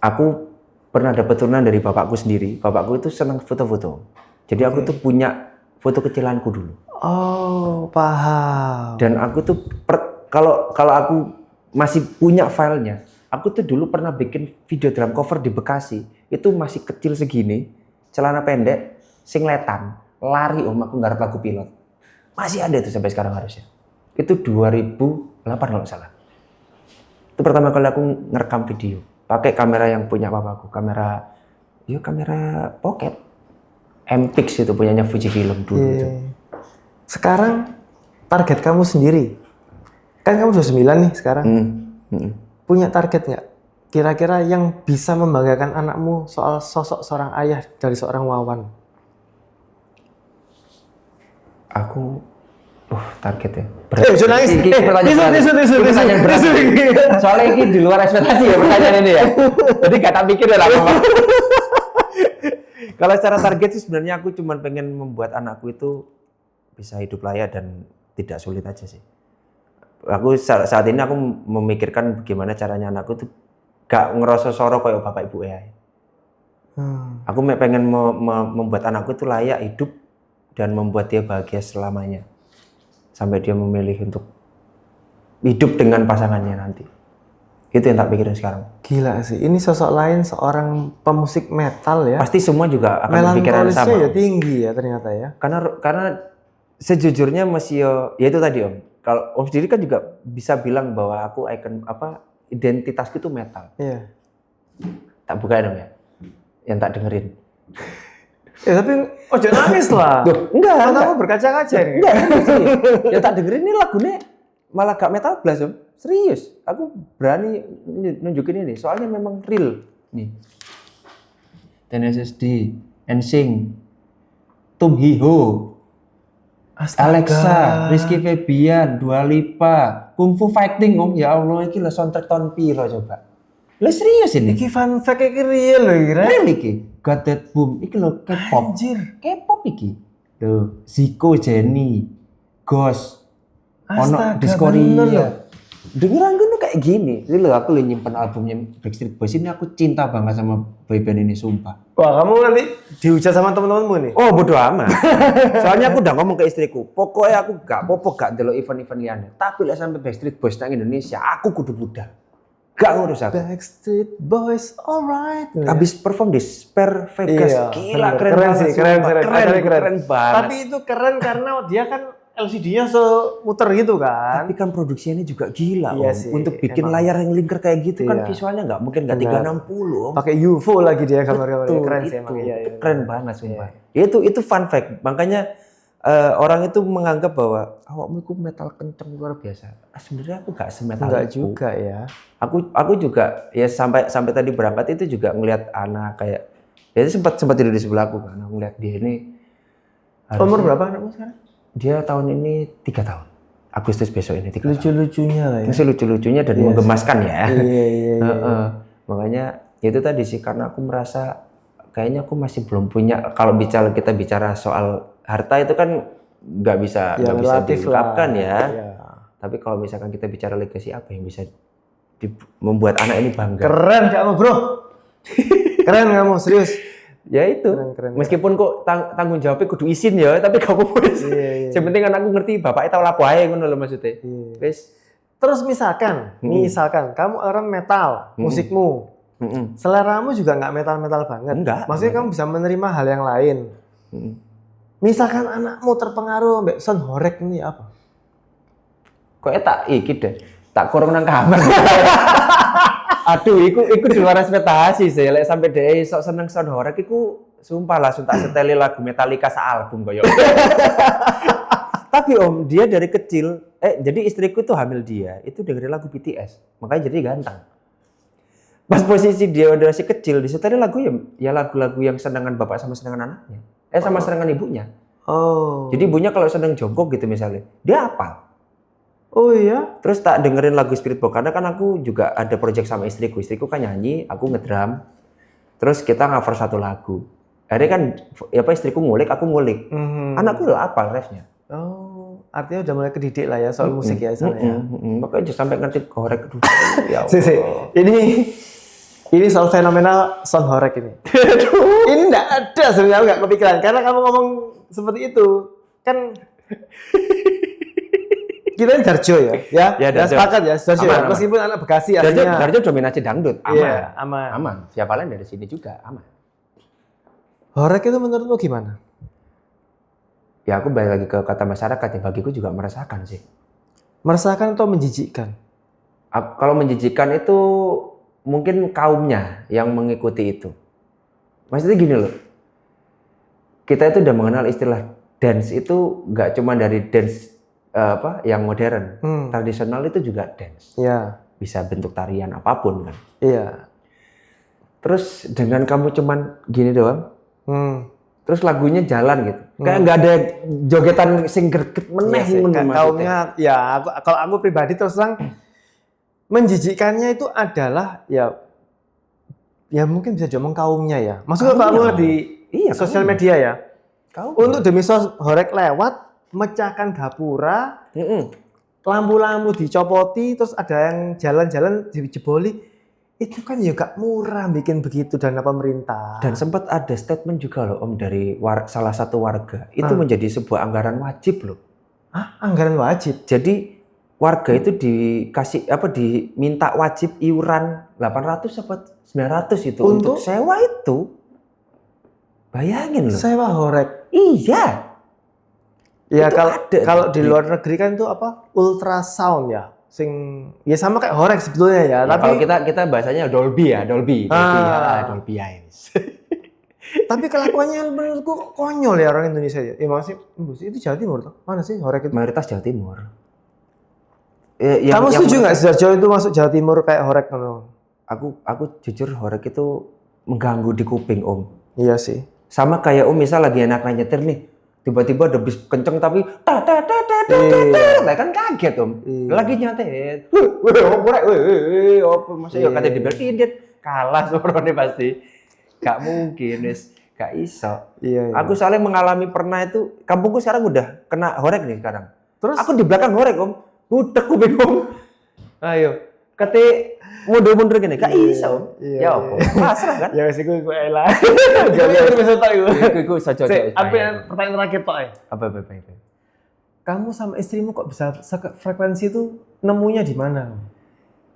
Speaker 1: aku pernah dapat turunan dari bapakku sendiri. Bapakku itu senang foto-foto. Jadi aku tuh punya foto kecilanku dulu.
Speaker 2: Oh, paham.
Speaker 1: Dan aku tuh kalau aku masih punya filenya, aku tuh dulu pernah bikin video drum cover di Bekasi. Itu masih kecil segini, celana pendek, singletan, lari aku nggarap lagu Pilot. Masih ada itu sampai sekarang harusnya. Itu 2008 kalau nggak salah. Itu pertama kali aku ngerekam video, pakai kamera yang punya papaku, kamera pocket, MPix itu punyanya Fujifilm dulu itu.
Speaker 2: Sekarang target kamu sendiri, kan kamu udah 9 nih sekarang, punya target nggak? Kira-kira yang bisa membanggakan anakmu soal sosok seorang ayah dari seorang Wawan?
Speaker 1: Aku, target ya.
Speaker 2: Jangan nangis.
Speaker 1: Pertanyaan berat. Soalnya ini di luar ekspektasi ya pertanyaan ini ya. Jadi gak tak pikir ya lama. Kalau secara target sih sebenarnya aku cuma pengen membuat anakku itu bisa hidup layak dan tidak sulit aja sih. Aku saat ini aku memikirkan bagaimana caranya anakku tuh gak ngerasa soro kayak bapak ibu ya. Aku pengen membuat anakku itu layak hidup dan membuat dia bahagia selamanya. Sampai dia memilih untuk hidup dengan pasangannya nanti. Itu yang tak pikirin sekarang.
Speaker 2: Gila sih, ini sosok lain seorang pemusik metal ya.
Speaker 1: Pasti semua juga akan berpikiran sama.
Speaker 2: Melankolisnya ya tinggi ya ternyata ya.
Speaker 1: Karena sejujurnya masih ya itu tadi Om. Kalau Om sendiri kan juga bisa bilang bahwa aku identitasku itu metal.
Speaker 2: Iya.
Speaker 1: Tak buka dong ya. Yang tak dengerin.
Speaker 2: Ya tapi ojo nangis lah.
Speaker 1: Enggak.
Speaker 2: Kamu berkaca-kaca nih.
Speaker 1: Enggak. Yang tak dengerin ini lagunya malah gak metal blas Om. Serius. Aku berani nunjukin ini. Soalnya memang real. Nih. TNSSD, NSYNC, Tum Hiho, Alexa, Rizky Febian, Dua Lipa, Kung Fu Fighting Om. Ya Allah, ini lah soundtrack tahun piro coba. Lah serius ini.
Speaker 2: Iki fun fact iki real lho iki.
Speaker 1: Real iki. Got That Boom. Iki lho K-pop.
Speaker 2: Anjir.
Speaker 1: K-pop iki. Tuh, Zico, Jenny, Ghost, ono Discoria. Dengeran gue kayak gini. Ini loh aku nyimpen albumnya Backstreet Boys ini, aku cinta banget sama boyband ini sumpah.
Speaker 2: Wah, kamu nanti dihujat sama teman-temanmu nih.
Speaker 1: Oh, bodo amat. Soalnya aku udah ngomong ke istriku, pokoknya aku gak popo gak delok event-event liane. Tapi lah sampai Backstreet Boys nang Indonesia, aku kudu budal. Gak ngurus aku.
Speaker 2: Backstreet Boys, alright.
Speaker 1: Abis perform di Spare Vegas,
Speaker 2: iya,
Speaker 1: gila
Speaker 2: keren
Speaker 1: banget
Speaker 2: sih, keren
Speaker 1: banget.
Speaker 2: Tapi itu keren karena dia kan LCD-nya semuter gitu kan.
Speaker 1: Tapi kan produksinya juga gila
Speaker 2: iya
Speaker 1: Om.
Speaker 2: sih,
Speaker 1: untuk bikin
Speaker 2: emang.
Speaker 1: layar yang lingkar kayak gitu kan
Speaker 2: Iya.
Speaker 1: visualnya nggak mungkin nggak 360 Om.
Speaker 2: Pakai UFO lagi dia gambar-gambarnya.
Speaker 1: Betul,
Speaker 2: Keren sih
Speaker 1: itu.
Speaker 2: emang. Iya,
Speaker 1: Itu keren banget sumpah. Itu fun fact. Makanya orang itu menganggap bahwa awakmu itu metal kenceng luar biasa. Sebenarnya aku gak semetal
Speaker 2: Enggak
Speaker 1: itu.
Speaker 2: juga ya.
Speaker 1: Aku juga ya sampai tadi berangkat itu juga ngelihat anak kayak ya itu sempat tidur di sebelahku kan. Aku ngeliat dia ini.
Speaker 2: Umur berapa anakmu sekarang?
Speaker 1: Dia tahun ini 3 tahun. Agustus besok ini 3 tahun.
Speaker 2: Lucu-lucunya lah ya.
Speaker 1: Masih lucu-lucunya dan menggemaskan ya.
Speaker 2: Iya.
Speaker 1: Makanya itu tadi sih karena aku merasa kayaknya aku masih belum punya, kalau kita bicara soal harta itu kan nggak bisa diungkapkan ya.
Speaker 2: Iya.
Speaker 1: Tapi kalau misalkan kita bicara legacy, apa yang bisa membuat anak ini bangga?
Speaker 2: Keren kamu bro. Keren kamu serius.
Speaker 1: Ya itu.
Speaker 2: Keren.
Speaker 1: Meskipun kok tanggung jawabnya kudu izin ya, tapi kamu wis.
Speaker 2: Iya.
Speaker 1: Yang penting anakku ngerti bapaknya tahu lapo ae ngono lho maksudnya. Wis.
Speaker 2: Terus misalkan kamu orang metal, musikmu, seleramu juga nggak metal banget.
Speaker 1: Enggak.
Speaker 2: Maksudnya kamu bisa menerima hal yang lain. Misalkan anakmu terpengaruh mbak sound horek ini apa?
Speaker 1: Kok tak deh. Tak kurung nang kamar. Aduh, iku di luar ekspektasi sih. Lek sampai dhewe sok seneng sound horek iku sumpah langsung tak seteli lagu Metallica sa-album koyo. Tapi Om, dia dari kecil jadi istriku tuh hamil dia, itu dengerin lagu BTS. Makanya jadi ganteng. Pas posisi dia udah masih kecil, disetelin lagu ya lagu-lagu yang senangan bapak sama senangan anaknya. Sama senangan ibunya.
Speaker 2: Oh.
Speaker 1: Jadi ibunya kalau seneng jongkok gitu misalnya, dia hafal.
Speaker 2: Oh iya?
Speaker 1: Terus tak dengerin lagu Spirit Box karena kan aku juga ada project sama istriku. Istriku kan nyanyi, aku ngedrum. Terus kita cover satu lagu. Akhirnya kan istriku ngulik, aku ngulik. Anakku udah apa refnya.
Speaker 2: Oh, artinya udah mulai kedidik lah ya soal musik ya soalnya.
Speaker 1: Makanya sampai ngerti horek. Ya
Speaker 2: Allah. Ini soal fenomenal sound horek ini. Ini enggak ada sebenarnya, enggak kepikiran karena kamu ngomong seperti itu. Kan kita Darjo ya. Ya, sepakat ya, Darjo. Ya. Meskipun anak Bekasi aslinya.
Speaker 1: Darjo dominasi dangdut, aman.
Speaker 2: Iya, aman.
Speaker 1: Aman. Siapa lain dari sini juga aman.
Speaker 2: Horek itu menurutmu gimana?
Speaker 1: Ya aku balik lagi ke kata masyarakat yang bagiku juga meresahkan sih.
Speaker 2: Meresahkan atau menjijikkan?
Speaker 1: Kalau menjijikkan itu mungkin kaumnya yang mengikuti itu. Maksudnya gini loh. Kita itu udah mengenal istilah dance itu nggak cuma dari dance yang modern. Tradisional itu juga dance.
Speaker 2: Iya.
Speaker 1: Bisa bentuk tarian apapun kan.
Speaker 2: Iya.
Speaker 1: Terus dengan kamu cuman gini doang. Terus lagunya jalan gitu. Kayak nggak ada jogetan sing greget meneh
Speaker 2: kaumnya ya kalau aku pribadi terus terang menjijikannya itu adalah ya mungkin bisa diomong kaumnya ya. Maksudnya kalau di sosial media ya. Untuk demi horek lewat mecahkan gapura, lampu-lampu dicopoti, terus ada yang jalan-jalan dijeboli. Itu kan ya gak murah bikin begitu dana pemerintah.
Speaker 1: Dan sempat ada statement juga loh Om dari salah satu warga. Itu menjadi sebuah anggaran wajib loh.
Speaker 2: Anggaran wajib?
Speaker 1: Jadi warga itu diminta wajib iuran 800 apa 900 itu untuk sewa itu. Bayangin loh.
Speaker 2: Sewa horek?
Speaker 1: Iya.
Speaker 2: Ya kalau di luar negeri kan itu ultrasound ya. Ya sama kayak horek sebetulnya ya. Tapi
Speaker 1: kalau kita bahasanya Dolby ya. Dolby Iris.
Speaker 2: Tapi kelakuannya menurutku konyol ya orang Indonesia ya. Itu Jawa Timur tuh. Mana sih horek itu?
Speaker 1: Mayoritas Jawa Timur.
Speaker 2: Kamu setuju nggak Jawa itu masuk Jawa Timur kayak horek?
Speaker 1: Aku jujur horek itu mengganggu di kuping Om.
Speaker 2: Iya sih.
Speaker 1: Sama kayak Om misal lagi enak nyetir nih. Tiba-tiba ada bis kenceng tapi kan kaget Om. Lagi nyetir. Maksudnya kata dibeliin dia kalah suaranya pasti. Gak mungkin gak iso.
Speaker 2: Iya.
Speaker 1: Aku soalnya mengalami pernah itu, kampungku sekarang udah kena horek nih sekarang.
Speaker 2: Terus
Speaker 1: aku di belakang horek Om. Udah aku bingung. Ayo, ketik mundur-mundur gini, gak iso. Ya apa? Pasrah kan?
Speaker 2: Ya wis iku elah. Gak bisa tok iku.
Speaker 1: Iku saja.
Speaker 2: Pertanyaan terakhir tok.
Speaker 1: Apa?
Speaker 2: Kamu sama istrimu kok bisa frekuensi itu nemunya di mana?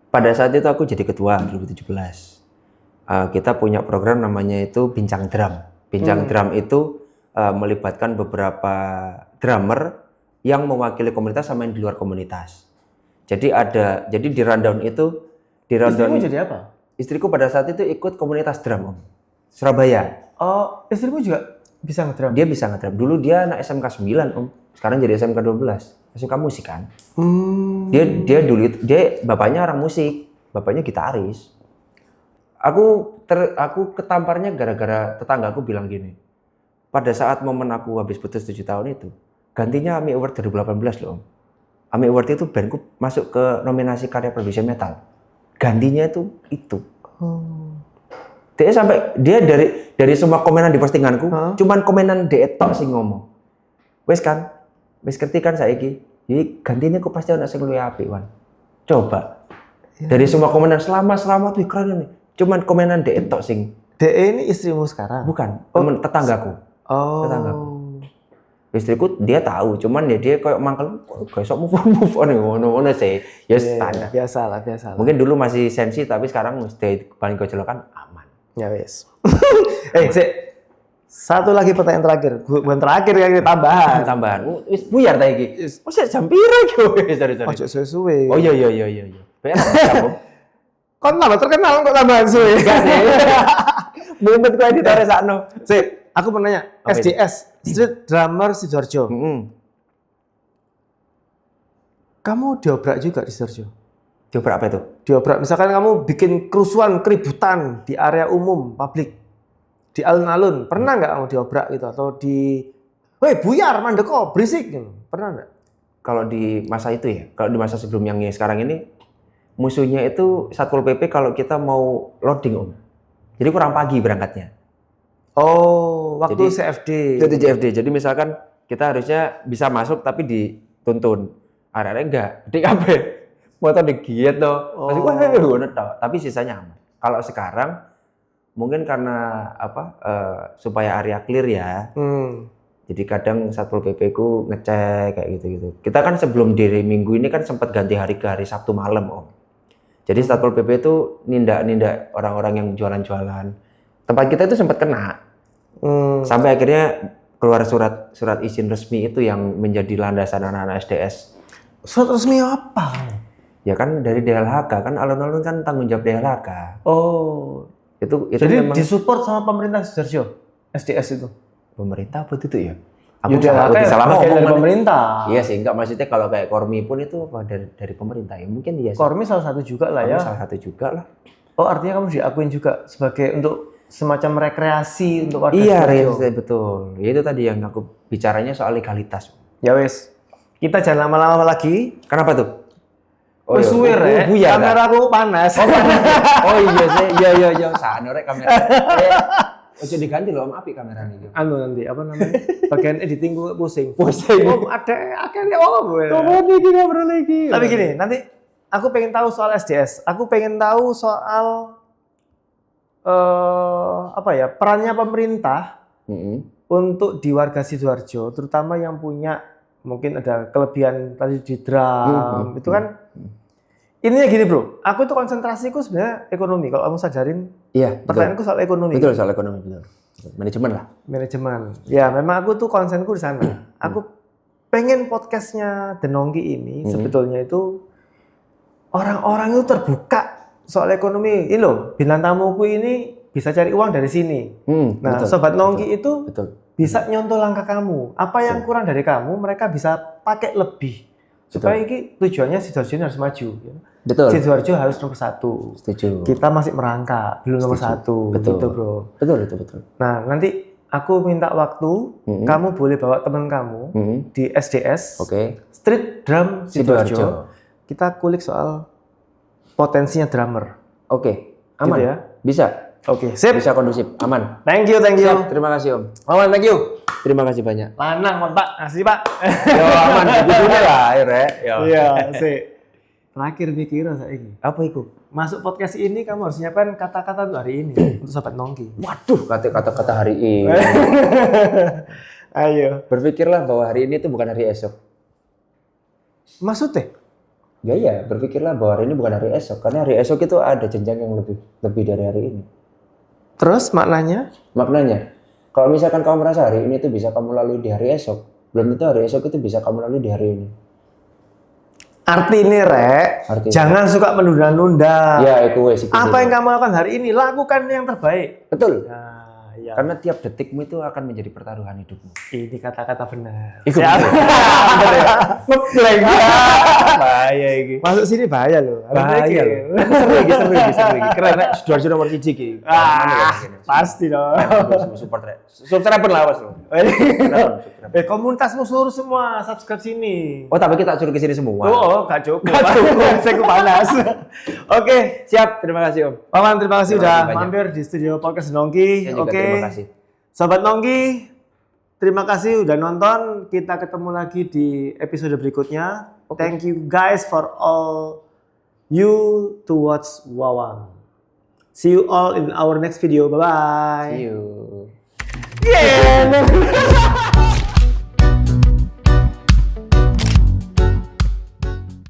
Speaker 1: Pada saat itu aku jadi ketua 2017. Kita punya program namanya itu Bincang Drum. Bincang Drum itu melibatkan beberapa drummer yang mewakili komunitas sama yang di luar komunitas. Jadi di rundown itu
Speaker 2: istrimu jadi apa?
Speaker 1: Istriku pada saat itu ikut komunitas drum Om. Surabaya.
Speaker 2: Oh, istrimu juga bisa ngedrum?
Speaker 1: Dia bisa ngedrum. Dulu dia anak SMK 9 Om. Sekarang jadi SMK 12. Suka musik kan. Dia bapaknya orang musik, bapaknya gitaris. Aku ketamparnya gara-gara tetanggaku bilang gini. Pada saat momen aku habis putus 7 tahun itu, gantinya AMI Award 2018 loh Om. AMI Award itu bandku masuk ke nominasi karya produksi metal. Gantinya itu. Dia dari semua komenan di postinganku, cuman komenan DE tok sing ngomong. Wes ngerti kan saiki. Jadi gantinya aku pasti ana sing luwih apik, Wan. Coba. Ya. Dari semua komenan selama tuh keren nih. Cuman komenan DE tok sing.
Speaker 2: DE ini istrimu sekarang?
Speaker 1: Bukan, tetanggaku. Tetanggaku. Istriku dia tahu, cuman ya dia kayak mangkel kok sok move on ngono sih. Ya standar.
Speaker 2: Biasalah.
Speaker 1: Mungkin dulu masih sensi tapi sekarang mesti paling gojolokan aman.
Speaker 2: Ya wes. Satu lagi pertanyaan terakhir. Bukan terakhir ya, tambahan.
Speaker 1: Wis buyar ta iki. Wis jam pira iki? Sorry.
Speaker 2: Ojo suwe-suwe.
Speaker 1: Oh iya. Bayar jam.
Speaker 2: Kon tambah terkenal kok tambahan suwe.
Speaker 1: Enggak sih. Mumet kok editore sakno.
Speaker 2: Aku mau nanya, SDS, Street Drummer Sidoarjo. Kamu diobrak juga di Sidoarjo?
Speaker 1: Diobrak apa itu?
Speaker 2: Diobrak, misalkan kamu bikin kerusuhan, keributan di area umum, publik, di alun-alun, pernah nggak kamu diobrak gitu? Atau woi buyar, mandeko, berisik, gitu. Pernah nggak?
Speaker 1: kalau di masa itu ya, kalau di masa sebelum yang sekarang ini, musuhnya itu Satpol PP kalau kita mau loading Om. Jadi kurang pagi berangkatnya.
Speaker 2: Oh, waktu
Speaker 1: Jadi,
Speaker 2: CFD.
Speaker 1: Jadi CFD. Jadi misalkan kita harusnya bisa masuk tapi dituntun. Area enggak. Di KB. Motor digiat toh. Masih wah ngono toh. Tapi sisanya aman. Kalau sekarang mungkin karena supaya area clear ya. Jadi kadang Satpol PP ku ngecek kayak gitu-gitu. Kita kan sebelum dari minggu ini kan sempat ganti hari ke hari Sabtu malam Om. Jadi Satpol PP itu nindak orang-orang yang jualan-jualan. Tempat kita itu sempat kena. Sampai akhirnya keluar surat izin resmi itu yang menjadi landasan anak-anak SDS.
Speaker 2: Surat resmi apa?
Speaker 1: Ya kan dari DLHK, kan alun-alun kan tanggung jawab DLHK.
Speaker 2: Oh.
Speaker 1: Itu
Speaker 2: Jadi
Speaker 1: memang
Speaker 2: disupport sama pemerintah Sidoarjo, SDS itu?
Speaker 1: pemerintah apa itu ya?
Speaker 2: Aku salah ngomong dari pemerintah.
Speaker 1: Iya sih, enggak maksudnya kalau kayak Kormi pun itu apa dari pemerintah ya mungkin iya sih.
Speaker 2: Kormi salah satu juga lah ya.
Speaker 1: Salah satu juga lah.
Speaker 2: Oh artinya kamu diakuin juga sebagai untuk semacam rekreasi untuk warga
Speaker 1: Iya,
Speaker 2: Sidoarjo.
Speaker 1: betul. Ya itu tadi yang aku bicaranya soal legalitas.
Speaker 2: Ya wes, kita jangan lama-lama lagi.
Speaker 1: Kenapa tuh?
Speaker 2: Oh, suwir ya. Kamera aku panas.
Speaker 1: Oh iya sih, iya. Sana rek kamera. Ojo diganti loh, Om, api kameranya gitu.
Speaker 2: Anu nanti apa namanya? Bagian editing gue pusing.
Speaker 1: Oh,
Speaker 2: ada akhirnya gue.
Speaker 1: Kapan lagi ngobrol lagi?
Speaker 2: Tapi gini, nanti aku pengen tahu soal SDS. Aku pengen tahu soal perannya pemerintah untuk di warga Sidoarjo, terutama yang punya mungkin ada kelebihan tadi di drum, itu kan. Ininya gini bro, aku itu konsentrasiku sebenarnya ekonomi. Kalau kamu sadarin, pertanyaanku soal ekonomi.
Speaker 1: Betul, soal ekonomi, betul. Manajemen lah.
Speaker 2: Manajemen. Ya, memang aku tuh konsenku di sana. Aku pengen podcastnya The Nongki ini sebetulnya itu orang-orang itu terbuka soal ekonomi. Ini loh, bintang tamuku ini bisa cari uang dari sini. Nah, betul, Sobat Nongki itu bisa nyontoh langkah kamu. Apa yang kurang dari kamu, mereka bisa pakai lebih. Supaya ini tujuannya Sidoarjo harus maju. Ya.
Speaker 1: Betul.
Speaker 2: Sidoarjo harus nomor 1.
Speaker 1: Setuju.
Speaker 2: Kita masih merangkak, belum nomor 1.
Speaker 1: Betul.
Speaker 2: Gitu bro.
Speaker 1: Betul.
Speaker 2: Nah nanti aku minta waktu, kamu boleh bawa teman kamu di SDS, Street Drum Sidoarjo. Kita kulik soal potensinya drummer.
Speaker 1: Aman
Speaker 2: gitu ya?
Speaker 1: Bisa.
Speaker 2: Sip.
Speaker 1: Bisa kondusif, aman.
Speaker 2: Thank you.
Speaker 1: Siap, terima kasih Om.
Speaker 2: Aman, thank you.
Speaker 1: Terima kasih banyak.
Speaker 2: Lanang, Pak. Asli, Pak.
Speaker 1: Yo, aman. Begini lah, Rek.
Speaker 2: Iya, sih. Terakhir mikir saya ini.
Speaker 1: Apa itu?
Speaker 2: Masuk podcast ini kamu harus nyiapkan kata-kata untuk hari ini untuk Sobat Nongki.
Speaker 1: Waduh, kata-kata hari ini.
Speaker 2: Ayo.
Speaker 1: Berpikirlah bahwa hari ini itu bukan hari esok.
Speaker 2: Maksudnya?
Speaker 1: Ya, berpikirlah bahwa hari ini bukan hari esok. Karena hari esok itu ada jenjang yang lebih dari hari ini.
Speaker 2: Terus maknanya?
Speaker 1: Maknanya, kalau misalkan kamu merasa hari ini itu bisa kamu lalui di hari esok, belum tentu hari esok itu bisa kamu lalui di hari ini.
Speaker 2: Arti ini, Rek, jangan suka menunda-nunda.
Speaker 1: Ya, itu wes.
Speaker 2: Apa yang kamu lakukan hari ini, lakukan yang terbaik.
Speaker 1: Betul.
Speaker 2: Nah, ya.
Speaker 1: Karena tiap detikmu itu akan menjadi pertaruhan hidupmu.
Speaker 2: Ini kata-kata benar.
Speaker 1: Ikut.
Speaker 2: Ngeblank.
Speaker 1: Bahaya ini.
Speaker 2: Masuk sini bahaya loh.
Speaker 1: Bahaya loh. Seru iki. Keren Rek, Sidoarjo nomor 1 iki.
Speaker 2: Pasti dong.
Speaker 1: Support Rek. Subscribe lah Mas.
Speaker 2: Komunitasmu seluruh semua subscribe sini.
Speaker 1: Oh, tapi kita suruh ke sini semua.
Speaker 2: Oh, gak cukup. Saya panas. Oke,
Speaker 1: siap. Terima kasih Om.
Speaker 2: Paman, terima kasih udah mampir di studio podcast Nongki.
Speaker 1: Terima kasih.
Speaker 2: Sobat Nongki, terima kasih udah nonton. Kita ketemu lagi di episode berikutnya. Thank you guys for all you to watch Wawang. See you all in our next video. Bye bye.
Speaker 1: See you.
Speaker 2: Yeah.